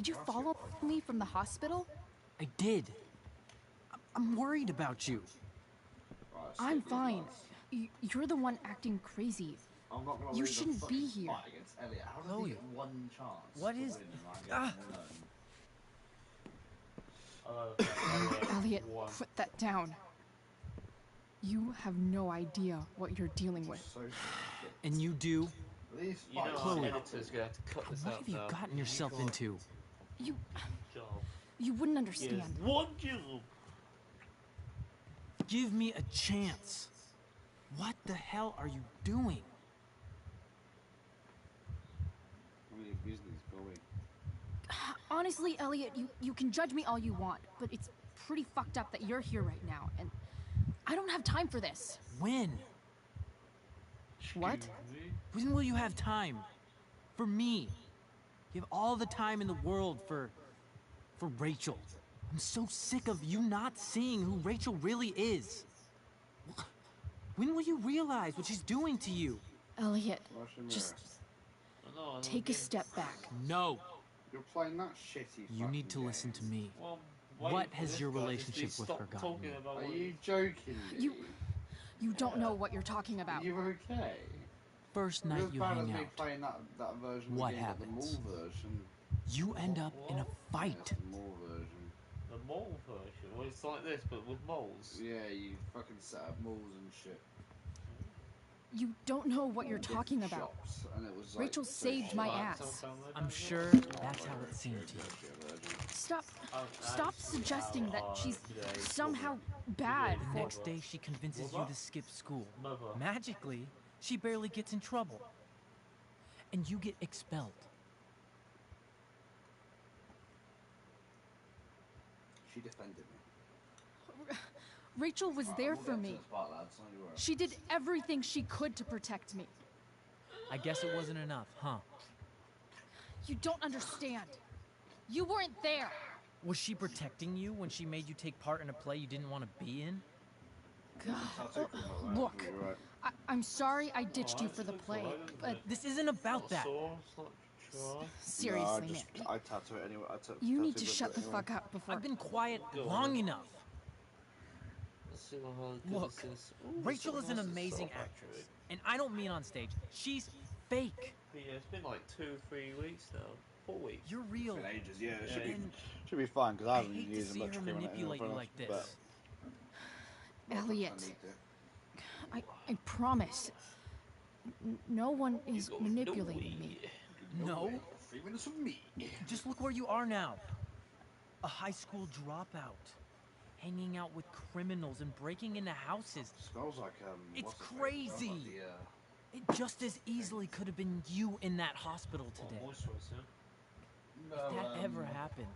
you follow me from the hospital? I did. I'm worried about you. Right, I'm sit fine. relax. You're the one acting crazy. I'm not gonna You lose a shouldn't be fucking here. fight against Elliot. How does Chloe. he get one chance? What to is- win and I get Ah. one? Elliot, put that down. You have no idea what you're dealing with. So shit. And you do? These You know, our Chloe. editor's gonna have to cut this What out have you now. gotten yourself into? You Job. wouldn't Yes, understand. one job. Give me a chance. What the hell are you doing? How many business going? Honestly, Elliot, you can judge me all you want, but it's pretty fucked up that you're here right now, and I don't have time for this. When? What? When will you have time? For me. You have all the time in the world for Rachel. I'm so sick of you not seeing who Rachel really is. When will you realize what she's doing to you? Elliot, Watch the just mirror. take a step back. No. You're playing that shitty. You need to fucking listen to game. me. Well, What wait for has this your guy to relationship stop with her gotten talking you? about Are what you joking me? You don't know what you're talking Are about. you okay? First You're night as you bad hang as me out, playing that version What of the game, but the happens? mall version. you end up in a Yeah, fight. it's the mall version. the mole version. Well, it's like this, but with moles. Yeah, you fucking set up malls and shit. You don't know what you're Different talking about. shops, and it was like Rachel so saved shit. my Like, ass. sometime later, I'm is it? sure that's how it seemed to you. Stop Oh, stop actually, suggesting that how she's today somehow bad The for next day she convinces you to skip school. Mother. Magically, she barely gets in trouble. And you get expelled. She defended me. Rachel was Right, there we'll for get to me. this part, lads, don't you worry. She did everything she could to protect me. I guess it wasn't enough, huh? You don't understand. You weren't there. Was she protecting you when she made you take part in a play you didn't want to be in? Tattoo from her, right? Look, You're right. I'm sorry I ditched you for the play, but This isn't about that. seriously, No, man, I tattoo it anyway. you need to shut the fuck up before. I've been quiet long enough. Look, Rachel is an amazing actress. And I don't mean on stage. She's fake. Yeah, it's been like 2-3 weeks now. 4 weeks. You're real. It's been ages, yeah. It And should be fine because I I haven't hate to used see much her cream on it manipulate you anyway, like but this. Elliot, I need to. I promise. No one is manipulating me. No. 3 minutes of me. Just look where you are now. A high school dropout. Hanging out with criminals and breaking into houses. Smells like It's what's his name? crazy. Smells like It just as easily could have been you in that hospital today. No, If that ever happened.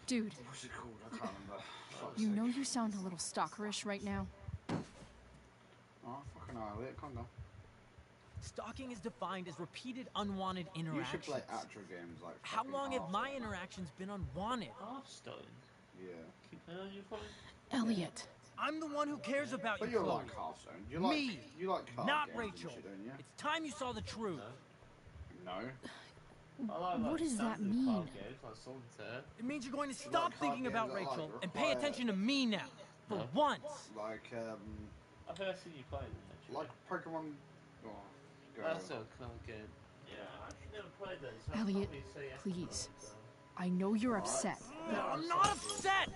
Dude, What's it called? I can't remember. Fuck's you sake. know you sound a little stalkerish right now. Oh, fucking hell, Elliot, calm down. Stalking is defined as repeated unwanted You should interactions. play Atro games like. How fucking long have my Hearthstone. interactions been unwanted? Hearthstone. Yeah. Keep an eye on your phone. Elliot, I'm the one who cares about But you, you Chloe. like Hearthstone. You like Me, You like card not games Rachel. And shit, don't you? It's time you saw the truth. No. I like, what does that standard mean? card games like Solitaire. It means you're going to You stop like card thinking games about that, like, Rachel and pay require- attention to me now. For No. once. Like I think I've seen you play them actually. like Pokemon. Oh, go. That's a card game. Yeah, I actually never played those. So I can't Elliot, really say yes or please. no, so. I know you're upset, but I'm not upset.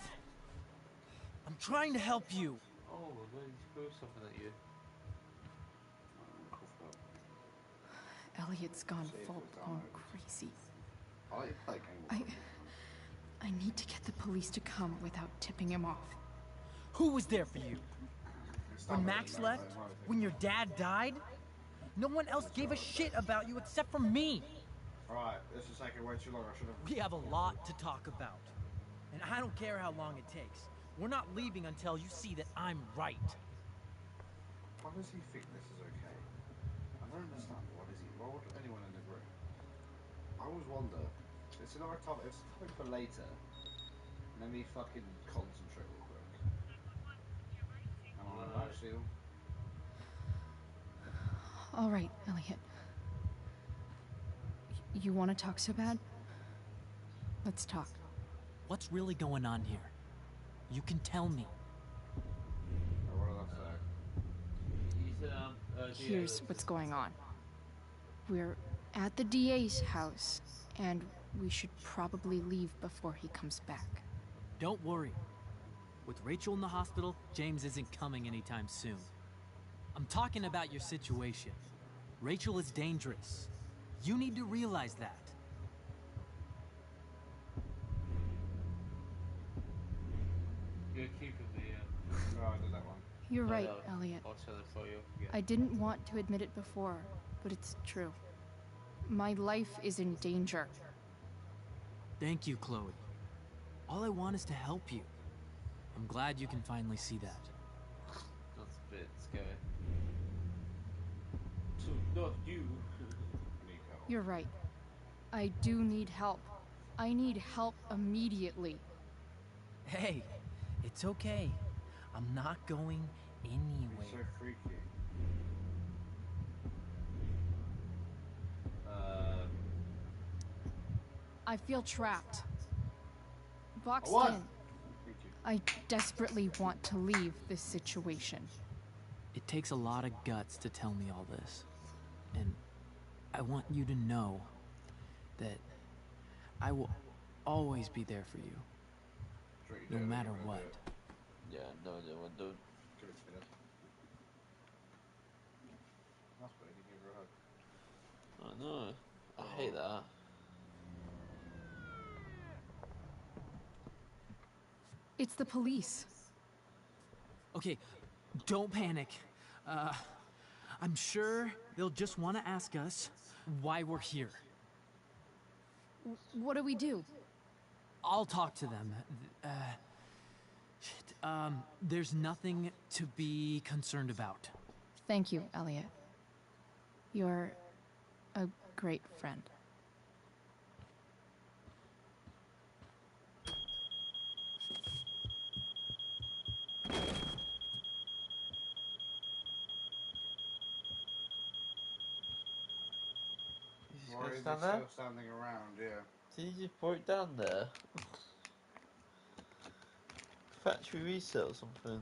I'm trying to help you. Oh, I'm going to throw something at you. Elliot's gone full blown crazy. I like to play games. I need to get the police to come without tipping him off. Who was there for you? When Max left? When your dad died? No one else gave a shit about you except for me. Alright, this is taking way too long. I should have. We have a lot to talk about. And I don't care how long it takes. We're not leaving until you see that I'm right. Why does he think this is okay? I don't understand. What is he? Why would anyone in the group? I always wonder. It's another topic. It's a topic for later. Let me fucking concentrate real quick. Actually. All right, Elliot. You want to talk so bad? Let's talk. What's really going on here? You can tell me. What did I say? Here's what's going on. We're at the DA's house, and we should probably leave before he comes back. Don't worry. With Rachel in the hospital, James isn't coming anytime soon. I'm talking about your situation. Rachel is dangerous. You need to realize that. You're keeping the. No, I did that one. You're right, Elliot. I'll tell it for you. Yeah. I didn't want to admit it before, but it's true. My life is in danger. Thank you, Chloe. All I want is to help you. I'm glad you can finally see that. That's a bit scary. So, not you. You're right. I do need help. I need help immediately. Hey, it's okay. I'm not going anywhere. So freaky. I feel trapped. Boxed What? in. I desperately want to leave this situation. It takes a lot of guts to tell me all this. And I want you to know that I will always be there for you. No matter what. Yeah, no, they won't do. That's weird. You give her a hug. I know. I hate that. It's the police. Okay, don't panic. I'm sure they'll just want to ask us why we're here. What do we do? I'll talk to them. There's nothing to be concerned about. Thank you, Elliot. You're a great friend. Why is he stand still there? standing around? Yeah. Did you just put it down there? Factory reset or something?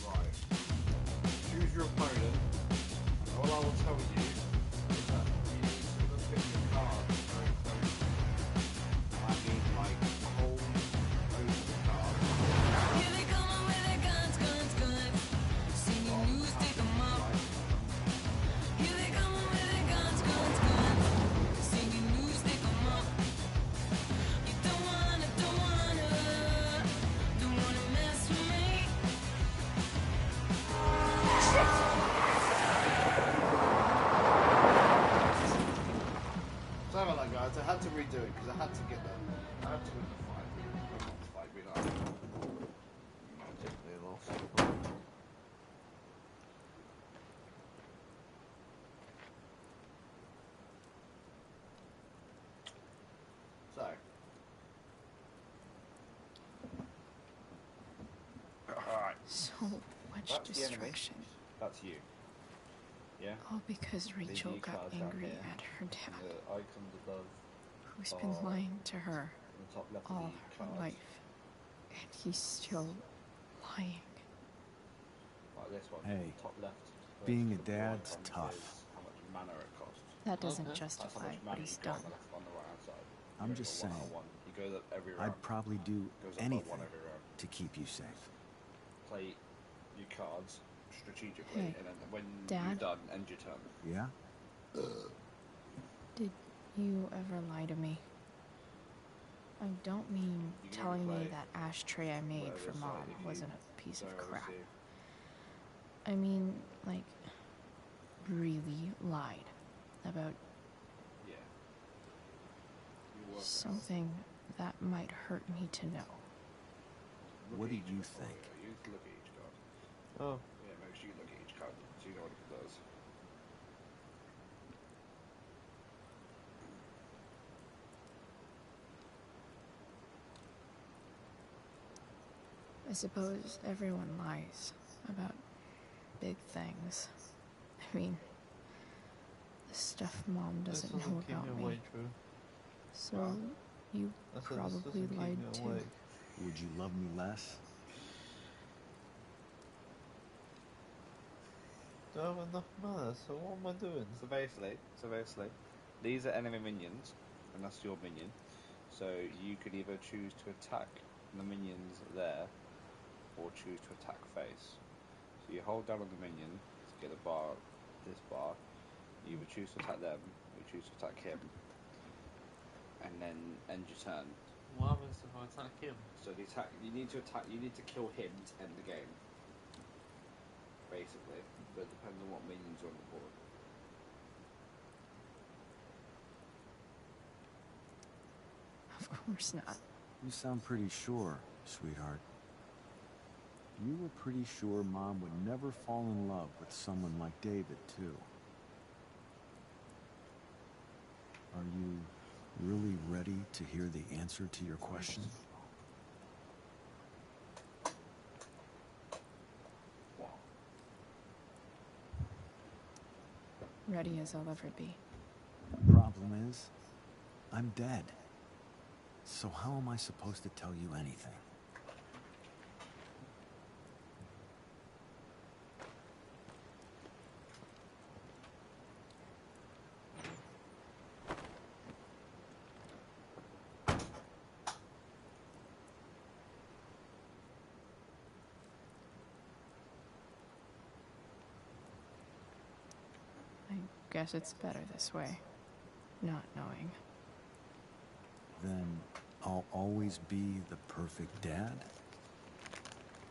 Right. Choose your opponent. And all I will tell you is that you need to look at your cards very closely. And I mean, like, hold over the card. Here they come with their guns, guns, guns. Singing news, stick 'em up. Here they come with their guns, guns, guns. Singing news, stick 'em up. You don't wanna mess with me. Sorry about that, guys. I had to redo it because I had to get that. I had to win the fight. Not the fight, but Definitely lost. So. Alright. So much That's the enemy. distraction. That's you. Yeah? All because Rachel The got cards down angry here. at her dad, The icons above. who's been lying to her On the top left all of the her card. life. And he's still lying. Like this one. Hey, Top left. being a First, the dad's icon tough. says how much mana it costs. That doesn't Okay. That's how justify much what mana he's you got done. on the right-hand side. I'm You just got one saying, on one. He goes up every round. I'd probably do Goes up by anything one every round. to keep you safe. Play your cards strategically, Hey, and then when Dad? you're done, end your turn. Yeah? Did you ever lie to me? I don't mean You can telling me play that ashtray I made whatever for side Mom if you wasn't a piece of don't crap. receive. I mean, like, really lied about Yeah. You work it out. something that might hurt me to know. Look What at do each you card. think? You look at each card. Oh. Yeah, make sure you look at each card so you know what it does. I suppose everyone lies about big things. I mean, the stuff Mom doesn't know keep about me me. awake, Drew. So, you I said this probably doesn't keep lied me too. awake. Would you love me less? Do I have enough mana? So what am I doing? So basically, these are enemy minions, and that's your minion. So you could either choose to attack the minions there, or choose to attack face. So you hold down on the minion to get the bar, this bar. You either choose to attack them, or you choose to attack him, and then end your turn. What happens if I attack him? So the attack, you need to kill him to end the game. Basically, but it depends on what minions are on the board. Of course not. You sound pretty sure, sweetheart. You were pretty sure Mom would never fall in love with someone like David, too. Are you really ready to hear the answer to your question? Ready as I'll ever be. Problem is, I'm dead. So how am I supposed to tell you anything? I guess it's better this way. Not knowing. Then I'll always be the perfect dad?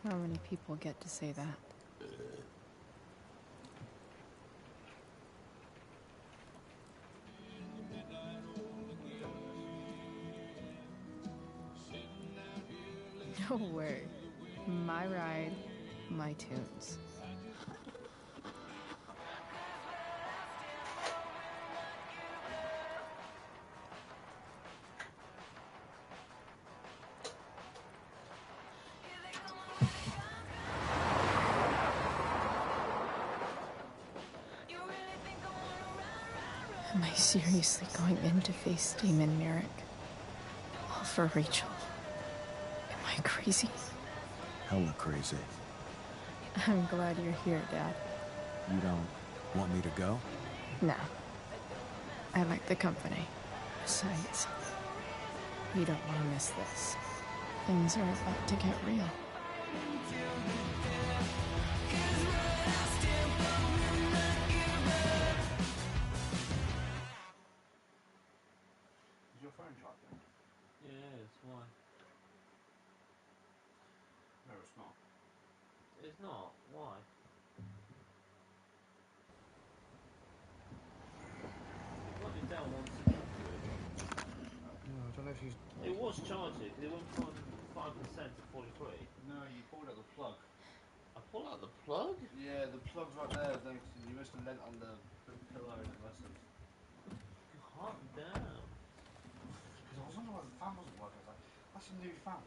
How many people get to say that? No way. My ride, my tunes. Am I seriously going in to face Damon Merrick? All for Rachel? Am I crazy? Hella crazy. I'm glad you're here, Dad. You don't want me to go? No. I like the company. Besides, you don't want to miss this. Things are about to get real. Is your phone charging? Yes, why? No, it's not. It's not. Why? What did that want to do? No, I don't know if you. It was charging, because it went from 5% to 43. No, you pulled out the plug. I pulled out the plug? Yeah, the plug's right there. You must have leant on the pillow and it must have. Calm down. Because I was wondering why the fan wasn't working. I was like, that's a new fan.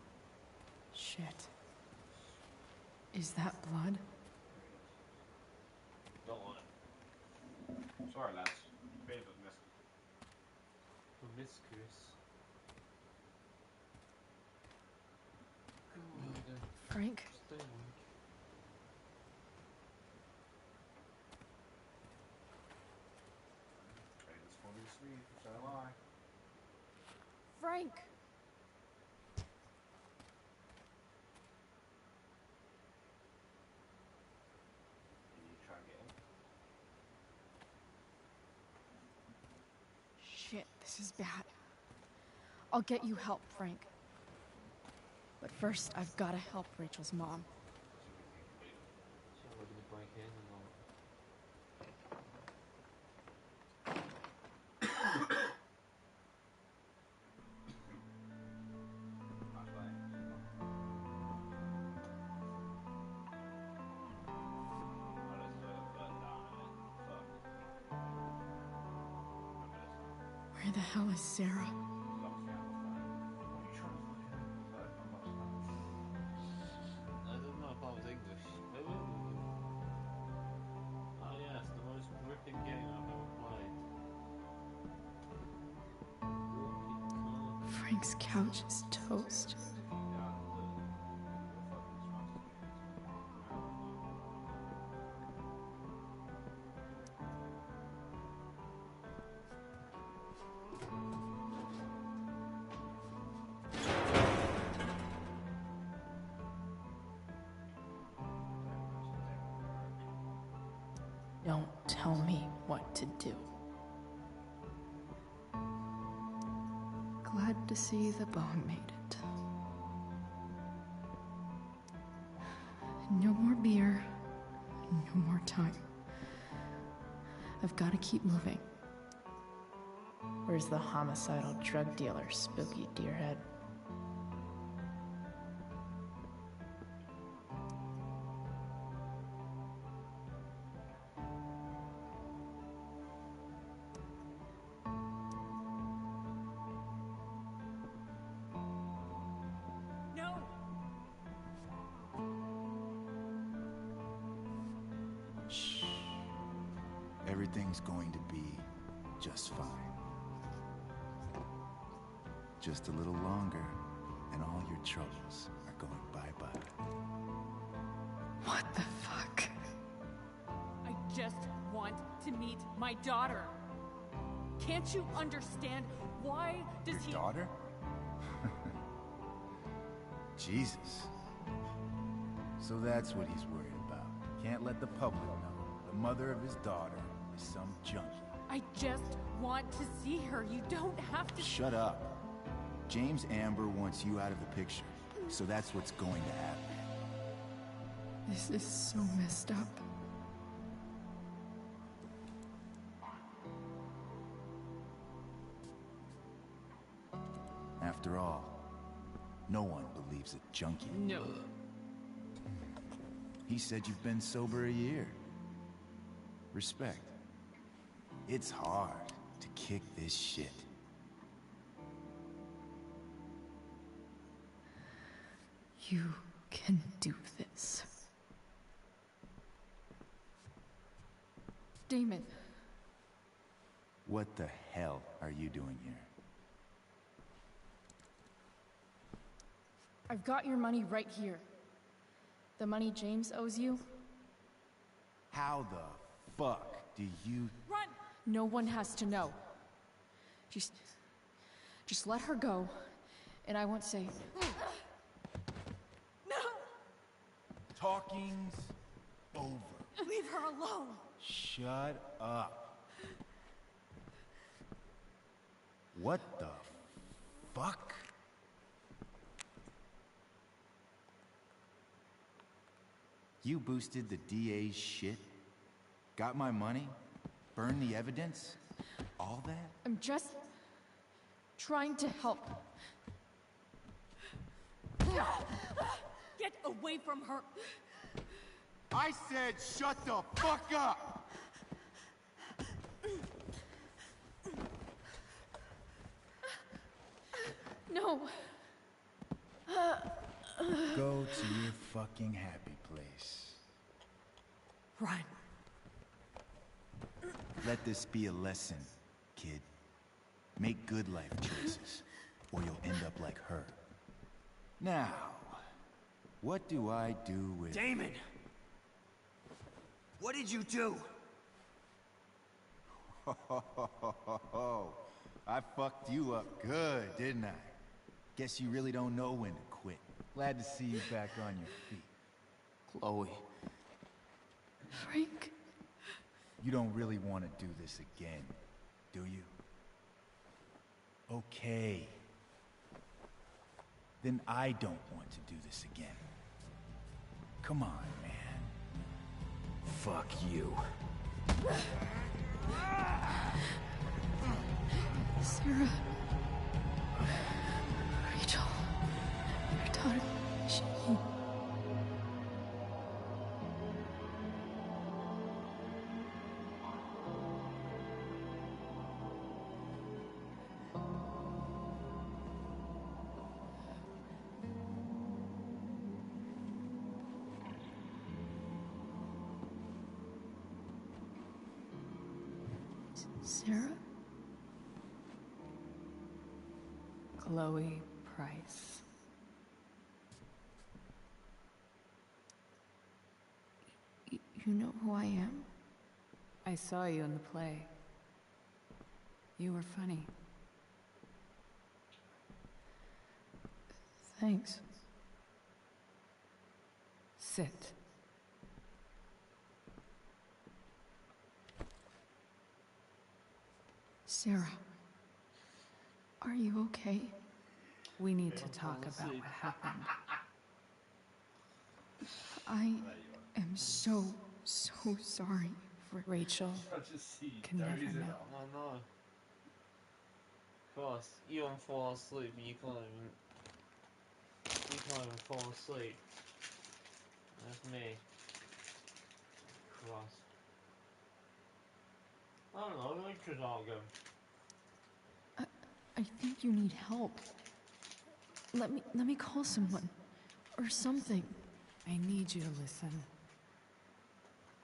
Shit. Is that blood? Don't want it. Sorry, lads. Bit of a mess. Promiscuous. Frank? Stay awake. It's falling asleep, so am I. Frank! You try and get in. Shit, this is bad. I'll get you help, Frank. But first, I've got to help Rachel's mom. So we're gonna break in and all. Where the hell is Sarah? Frank's couch is toast. Don't tell me what to do. Glad to see the bone made it. No more beer. No more time. I've got to keep moving. Where's the homicidal drug dealer, Spooky Deerhead? No! Shh. Everything's going to be just fine. Just a little longer, and all your troubles are going bye-bye. What the fuck? I just want to meet my daughter. Can't you understand? Why does Your daughter? Jesus. So that's what he's worried about. Can't let the public know. The mother of his daughter is some junkie. I just want to see her. You don't have to. Shut up. James Amber wants you out of the picture. So that's what's going to happen. This is so messed up. After all, no one believes a junkie. No. He said you've been sober a year. Respect. It's hard to kick this shit. You can do this. Damon. What the hell are you doing here? I've got your money right here. The money James owes you. How the fuck do you... Run! No one has to know. Just let her go, and I won't say... No! Talking's over. Leave her alone! Shut up. What the fuck? You boosted the DA's shit? Got my money? Burned the evidence? All that? I'm just trying to help. Get away from her! I said shut the fuck up! No. Go to your fucking happy place. Run. Let this be a lesson, kid. Make good life choices, or you'll end up like her. Now, what do I do with... Damon! What did you do? I fucked you up good, didn't I? Guess you really don't know when to quit. Glad to see you back on your feet. Chloe. Frank. You don't really want to do this again, do you? Okay. Then I don't want to do this again. Come on, man. Fuck you. Sarah. Rachel. Your daughter. She... Sarah? Chloe Price. You know who I am? I saw you in the play. You were funny. Thanks. Sit. Sarah, are you okay? We need to talk about what happened. I am so sorry for Rachel. Can never know. I know. Christ, you don't fall asleep and you can't even fall asleep. That's me. Christ. I don't know, Rachel's not good. I think you need help. Let me call someone. Or something. I need you to listen.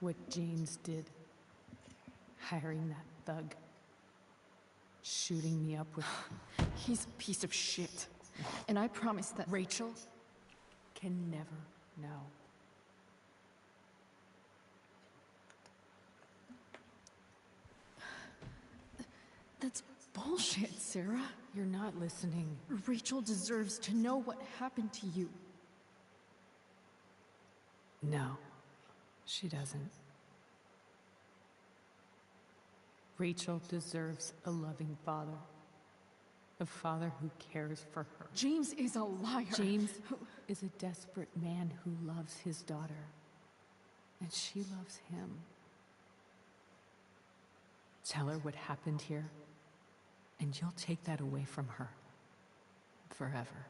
What James did. Hiring that thug. Shooting me up with... He's a piece of shit. And I promise that... Rachel can never know. That's bullshit, Sarah. You're not listening. Rachel deserves to know what happened to you. No, she doesn't. Rachel deserves a loving father. A father who cares for her. James is a liar. James is a desperate man who loves his daughter. And she loves him. Tell her what happened here, and you'll take that away from her. Forever.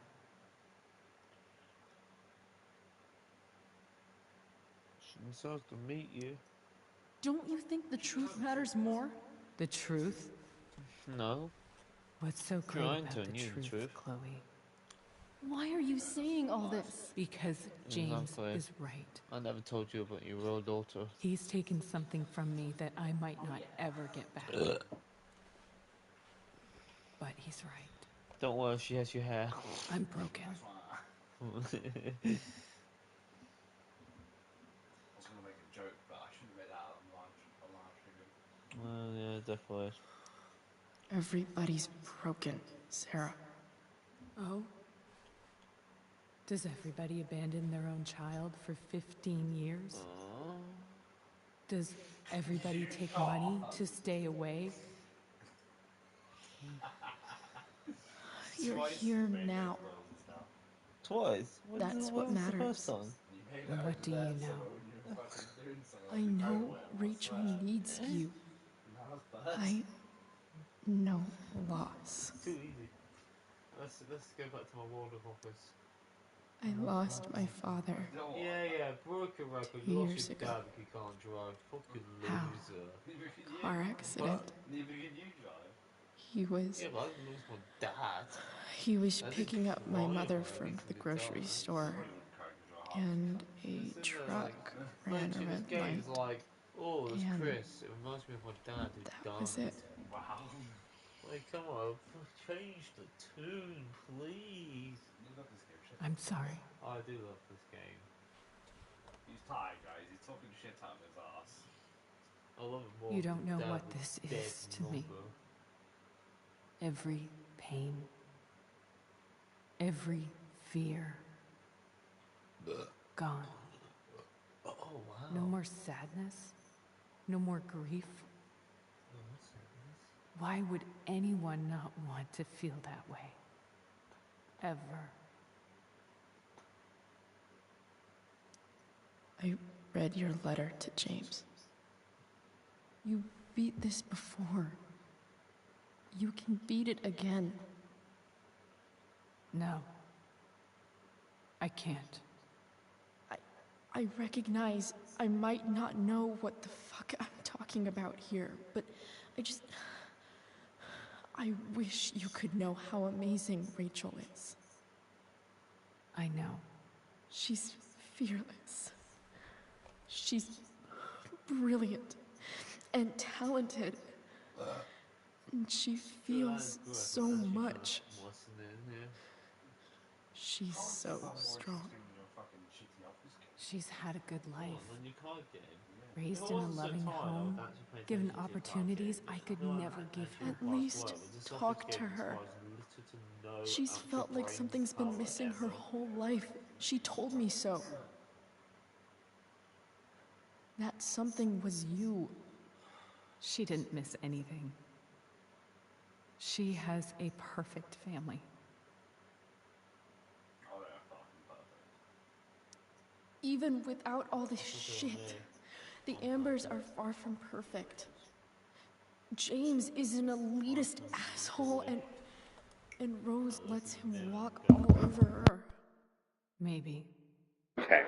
She deserves to meet you. Don't you think the truth matters more? The truth? No. What's so great Trying about to the knew the truth, truth. Chloe? Why are you saying all this? Because James Exactly. is right. I never told you about your real daughter. He's taken something from me that I might not ever get back. But he's right. Don't worry, she has your hair. I'm broken. I was gonna make a joke, but I shouldn't have made that on live streaming. Well, yeah, definitely. Everybody's broken, Sarah. Oh? Does everybody abandon their own child for 15 years? Does everybody take money to stay away? You're here now. Twice? That's what was the matters. first time? What do you know? I know Rachel needs you. I know loss. Too easy. Let's go back to my Waldorf office. I lost my father. Yeah, broken record. You lost Years your ago. dad because you can't drive. Fucking How? loser. Car accident. Neither can you drive. He was... Yeah, but I didn't lose my dad. He was I didn't picking up my drive, mother I from need the to grocery drive. store, and a Listen, truck ran literally, a this red game light. is like, oh, there's And Chris. It reminds me of my dad who that died. was it. Wow. Like, come on, change the tune, please. You love this game, shit. I'm sorry. I do love this game. He's tired, guys. He's talking shit out of his ass. I love it more. You than don't know Dad what was this dead is to me. longer. Every pain. Every fear. Gone. Oh, wow. No more sadness. No more grief. No more sadness. Why would anyone not want to feel that way? Ever. I read your letter to James. You beat this before. You can beat it again. No. I can't. I recognize I might not know what the fuck I'm talking about here, but I wish you could know how amazing Rachel is. I know. She's fearless. She's brilliant and talented. And she feels so much. What's the Yeah. She's so strong. She's had a good life. Oh, the new card game. Raised If in I a wasn't so loving tired, I home, would actually play given attention to your card opportunities games. I could No, never give actually her. At least talk to her. She's felt like something's been missing her whole life. She told me so. That something was you. She didn't miss anything. She has a perfect family. Even without all this shit, the Ambers are far from perfect. James is an elitist asshole, and Rose lets him walk all over her. Maybe. Okay.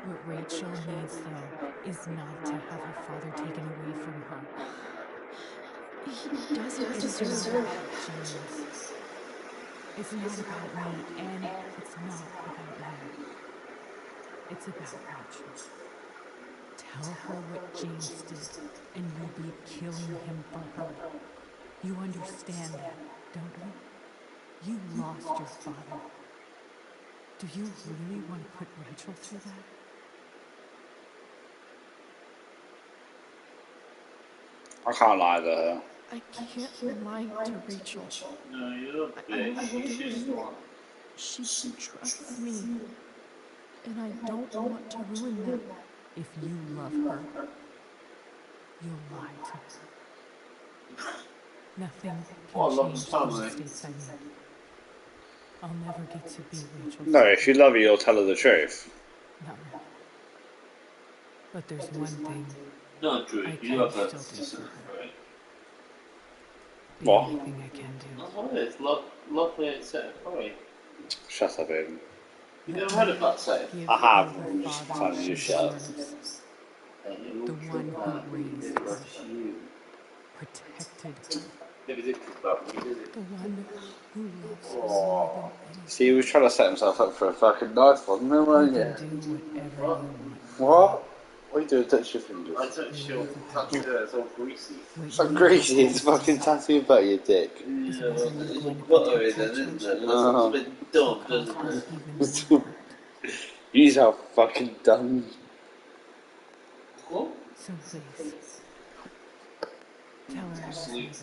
What Rachel needs, though, is not to have her father taken away from her. He doesn't deserve it, James. It's not about me, and it's not about you. It's about Rachel. Tell her what James did, and you'll be killing him for her. You understand that, don't you? You lost your father. Do you really want to put Rachel through that? I can't lie to her. I can't lie to Rachel. No, you're I won't do it. She trusts me, and I don't want to ruin that. If you love her, you'll lie to her. Nothing can change the mistakes I made. I'll never get to be Rachel's No, if you love her, you'll tell her the truth. Not really. But there's one thing Not true. I You have can that. still do for her. The What? only thing I can do. That's what it is. Love it, set it free. Shut up, Aiden. You never heard of that saying? I have. I'm just telling you, shut up. The one who raised her, protected her. The one who loves her more than anything. See, he was trying to set himself up for a fucking knife, wasn't he, weren't You you? can do whatever you want. What? What are you doing? Touch your fingers. I touched your tattoo there, it's all greasy. It's not greasy, it's fucking tattoo about your dick. Yeah, well, there's butter in it, isn't there? Oh. That's a bit dumb, doesn't it? You sound fucking dumb. What? So please, tell her I was never here.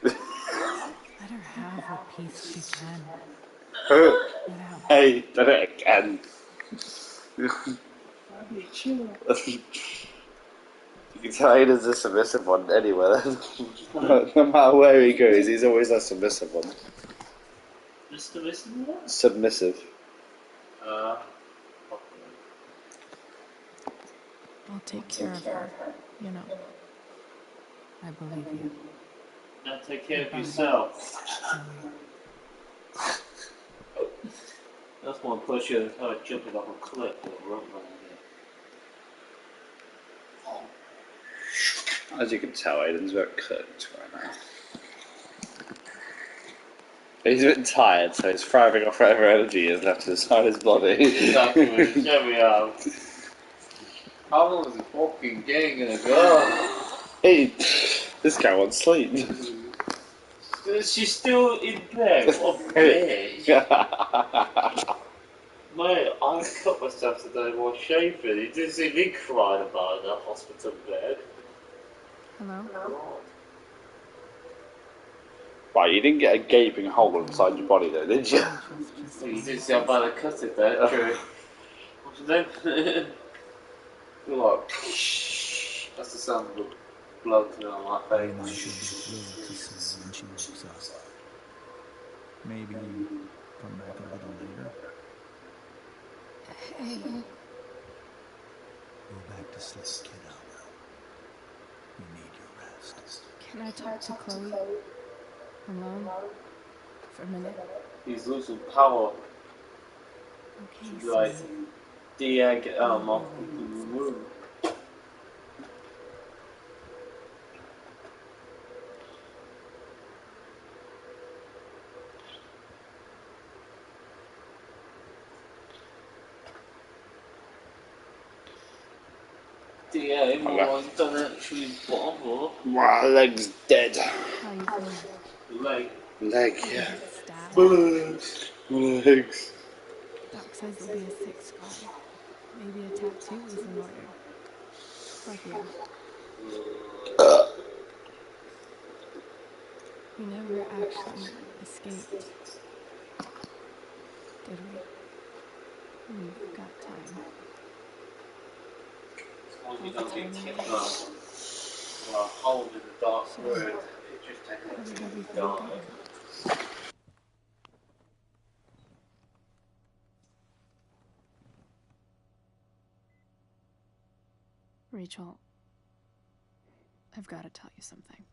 Let her have what peace she can. Hey, done it again. You can tell Aiden's a submissive one anyway. No matter where he goes, he's always a submissive one. Just the listen what? Submissive. I'll take care of her, you know. I believe you. Now take care of yourself. That's one push you jumping off a cliff or rope right here. As you can tell, Aiden's very cooked right now. He's a bit tired, so he's thriving off whatever energy is left inside his body. Exactly, there we are. How long is the fucking game gonna go? Hey, this guy wants sleep. She's still in bed. What a bitch. Mate, I cut myself today while shaving. You didn't see me crying about the hospital bed. Hello? Right, you didn't get a gaping hole inside your body though, did you? You didn't see how bad I cut it there, true. What's your name? You're like, that's the sound of the blood coming on my face. When she wakes up. Maybe come back a little later. Hey. Go back to sleep, kiddo. You need your rest. Can I talk to Chloe? Alone? For a minute? He's losing power. Okay, She's like, Dia, get out of my room. Dia, everyone don't actually bother. My leg's dead. How you feeling? Leg. Leg, You yeah. get stabbed. Legs. Doc says there'll be a sick scar. Maybe a tattoo is in order. Fuck yeah. We never actually escaped. Did we? We've got time. All the time in the world. So, how did everything go? Rachel, I've got to tell you something.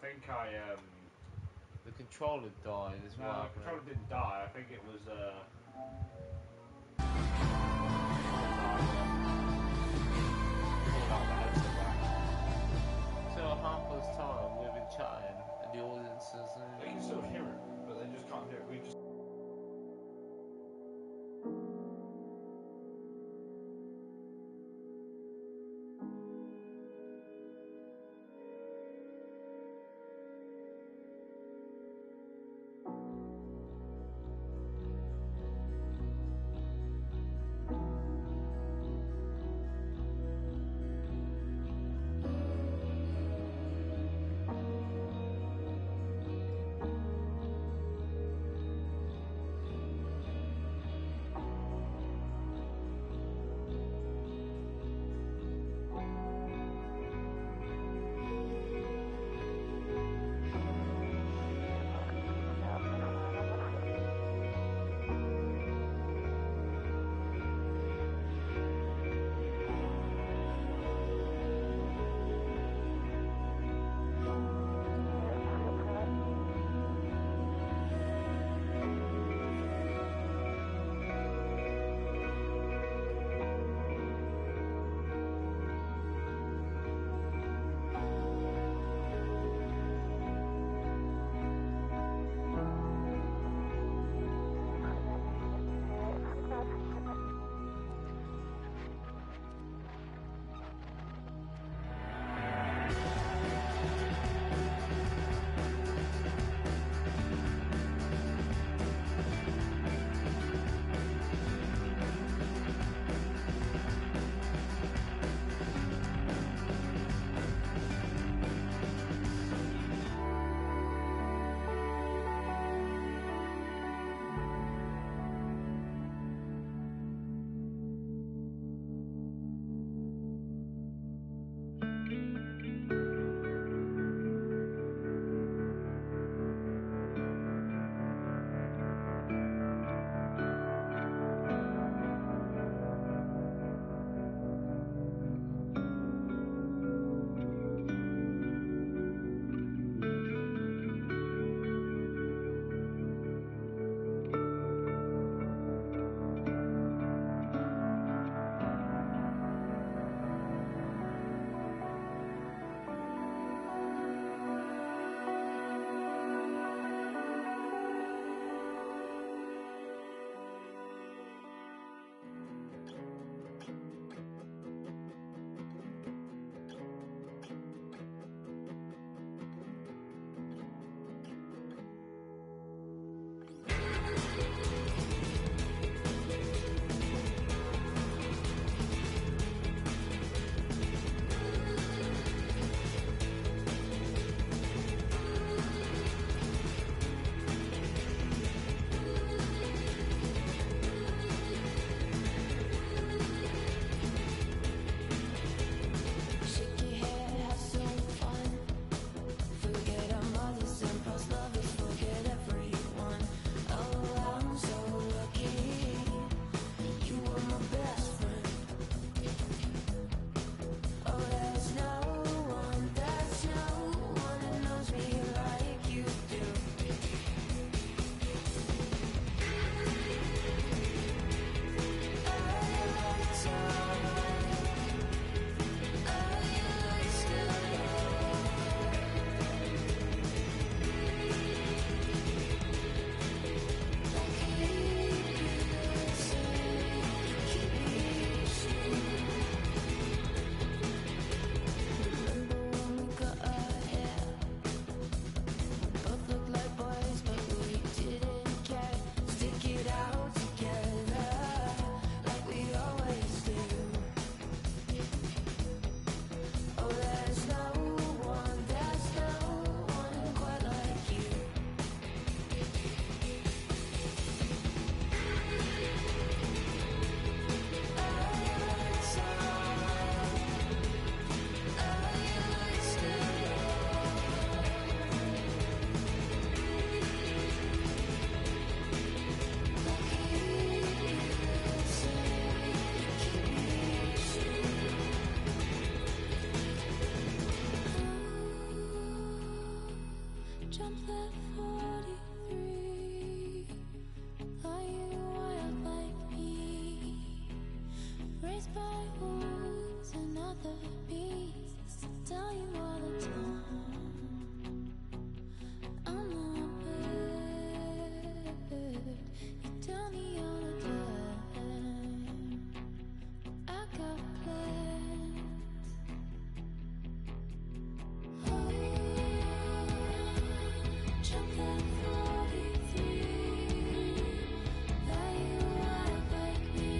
think the controller died as no, well. the controller didn't die. I think it was So half of this time we've been chatting and the audience is. They can still hear it, but they just can't hear it. We just. Jump that 43. Are you wild like me? Raised by wolves and other beasts. Tell you all the time. I'm not bad. You tell me all the time. I got plans. Jump that 43. Are you wild like me?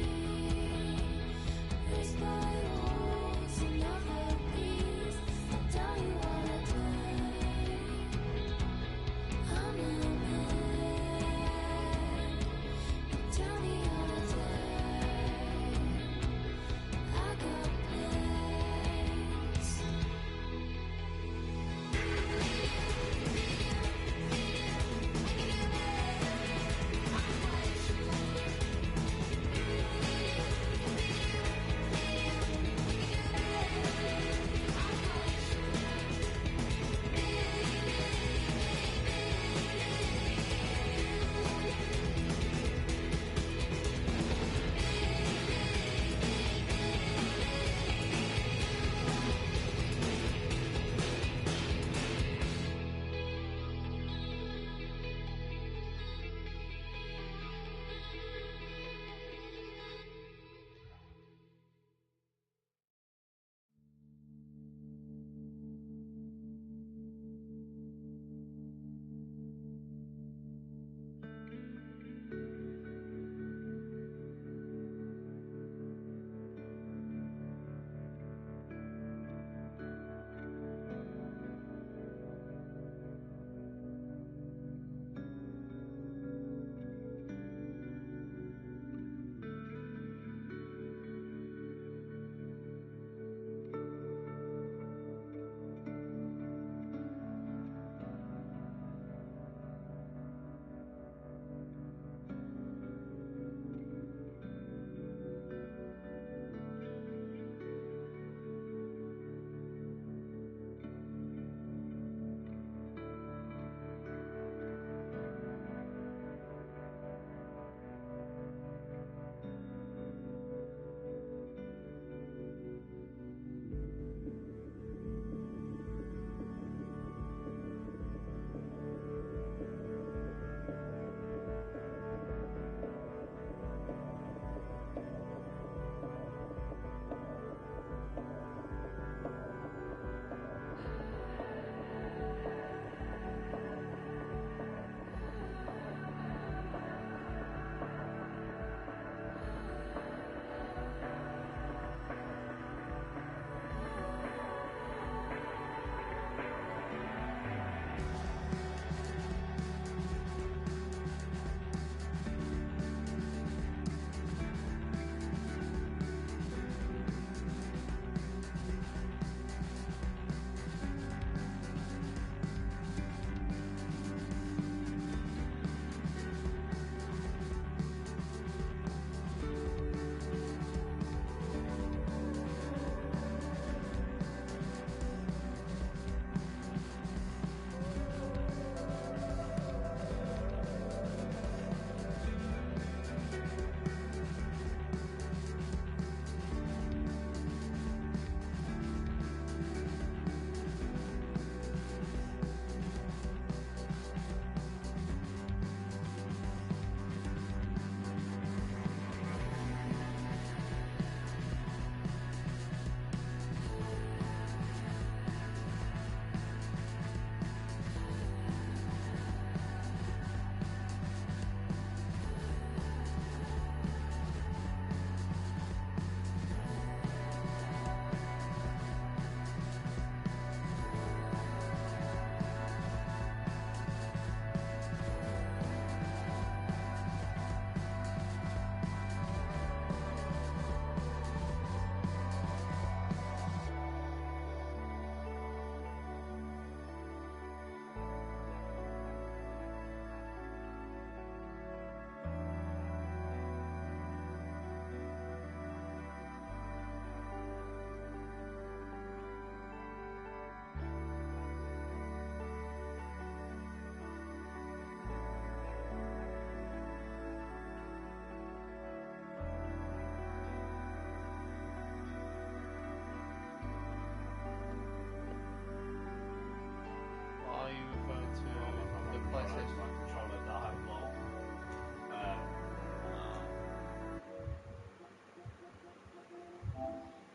Raised by wolves and other beasts. I tell you all the time. I'm not bad. You tell me all the time. I got plans.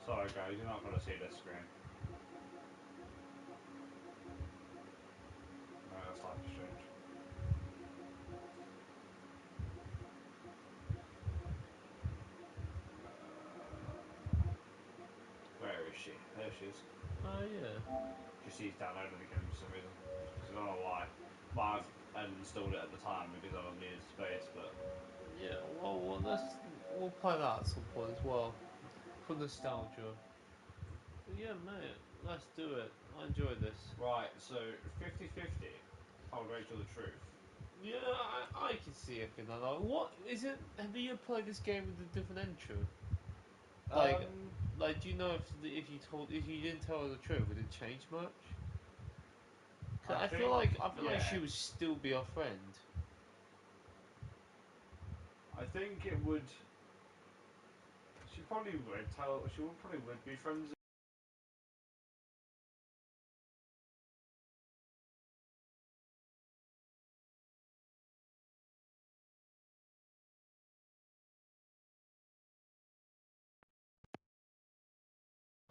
Sorry guys, you're not gonna see this screen. No, that's Life is Strange. Where is she? There she is. Oh yeah. She's downloaded again for some reason. I don't know why. Might have uninstalled it at the time because I needed space, but Yeah, well, we'll play that at some point as well, for nostalgia. But yeah, mate, let's do it. I enjoy this. right. So 50-50 told Rachel the truth. Yeah, I can see everything like that. What is it? Have you played this game with a different intro? Like, do you know if you didn't tell her the truth, would it change much? 'Cause I feel like she would still be our friend. I think it would. She probably would tell. She would probably would be friends.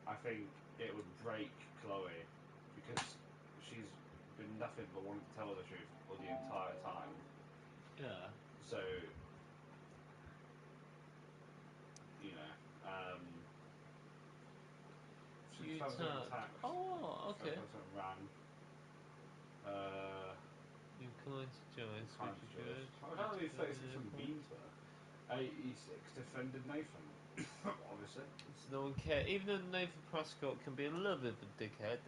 I think it would break Chloe because she's been nothing but wanting to tell her the truth all the entire time. Yeah. So, you know, she's You had some turned. attacks. Oh, okay. Some ran. You kind to Joyce, which is good. I was only 36 and beans there. 86 defended Nathan. Obviously. So no one cares. Even though Nathan Prescott can be a little bit of a dickhead,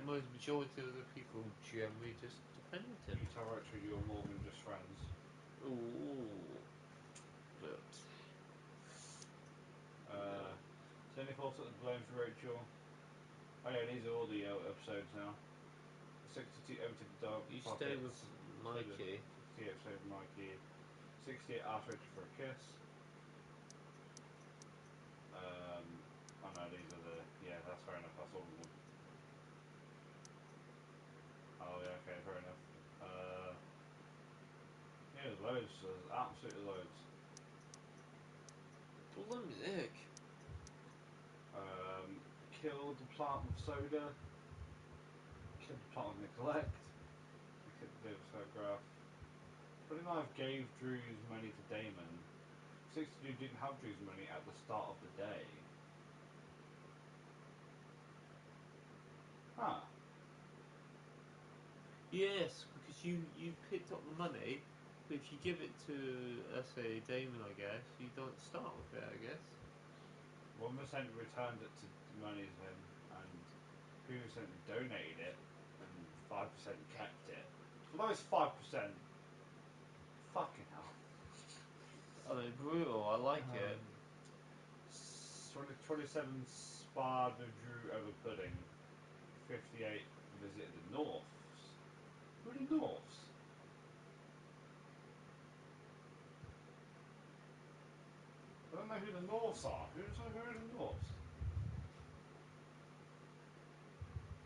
most majority of the people generally just defended him. You tell Rachel you're more than just friends. Ooh. But. So any thoughts at the blame for Rachel? Oh yeah, these are all the episodes now. 62 empty the dog. You stay with Mikey. 68 episode with Mikey. 68 asked Rachel for a kiss. Oh no, these are the. Yeah, that's fair enough. That's all of them. Oh yeah, okay, fair enough. Yeah, there's loads. There's absolutely loads. Well, let me think. Killed the plant with soda. Killed the plant with neglect. Killed the Davis photograph. 29 gave Drew's money to Damon. 62 didn't have Drew's money at the start of the day. Huh. Yes, because you picked up the money, but if you give it to, let's say, Damon, I guess, you don't start with it, I guess. 1% returned it to money to him, and 3% donated it, and 5% kept it. For those 5%, fucking hell. I mean, brutal, I like it. 27 sparred with Drew over pudding. 58 visited the Norths. Who are the Norths? I don't know who the Norths are. Who are the Norths?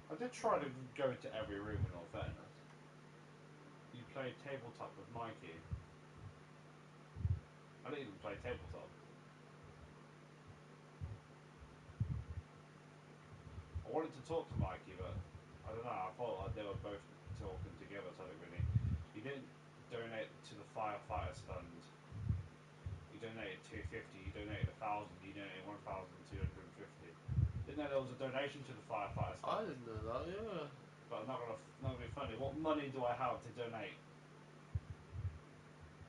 I did try to go into every room in all fairness. You played tabletop with Mikey. I didn't even play tabletop. I wanted to talk to Mikey, but I don't know, I thought like they were both talking together, so I didn't really. He didn't donate to the firefighters fund. He donated 250, he donated 1,000, he donated 1,250. Didn't know there was a donation to the firefighters fund. I didn't know that, yeah. But I'm not gonna be funny. What money do I have to donate?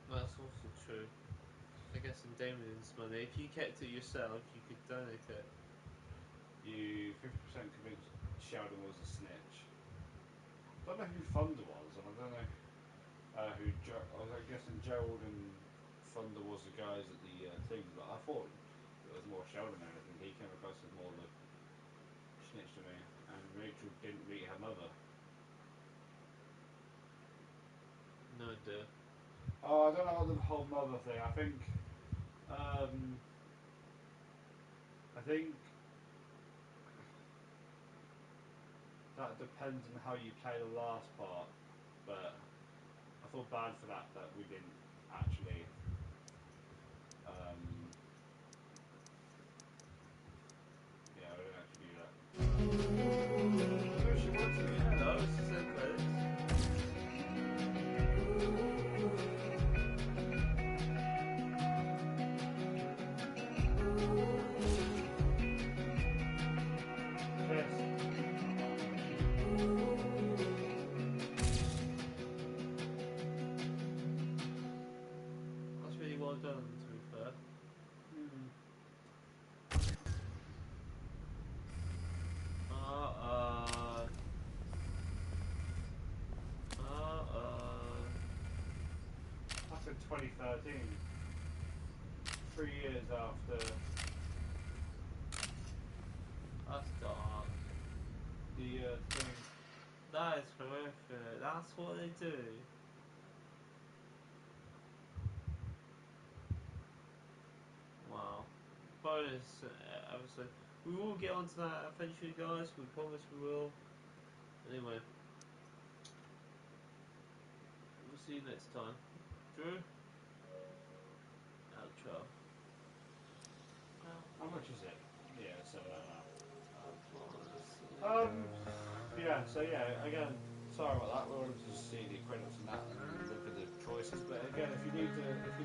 That's also true. I guess in Damon's money, if you kept it yourself, you could donate it. You 50% convinced Sheldon was a snitch. Don't know who Thunder was, and I don't know who. I was guessing Gerald and Thunder was the guys at the thing, but I thought it was more Sheldon than anything. He came across as more the snitch to me, and Rachel didn't meet her mother. No idea. Oh, I don't know what the whole mother thing. I think that depends on how you play the last part, but I feel bad for that we didn't actually 2013. 3 years after That's dark. the thing. That is horrific. That's what they do. Wow. Bonus episode. We will get onto that eventually, guys. We promise we will. Anyway. We'll see you next time. Drew? Outro. How much is it? Yeah, 7.5. Yeah, so yeah, again, sorry about that. We wanted to just see the credits and that and look at the choices. But again, if you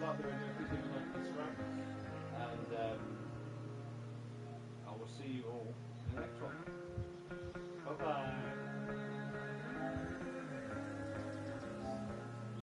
like the video, please leave a like and subscribe. And I will see you all in the next one. Bye bye.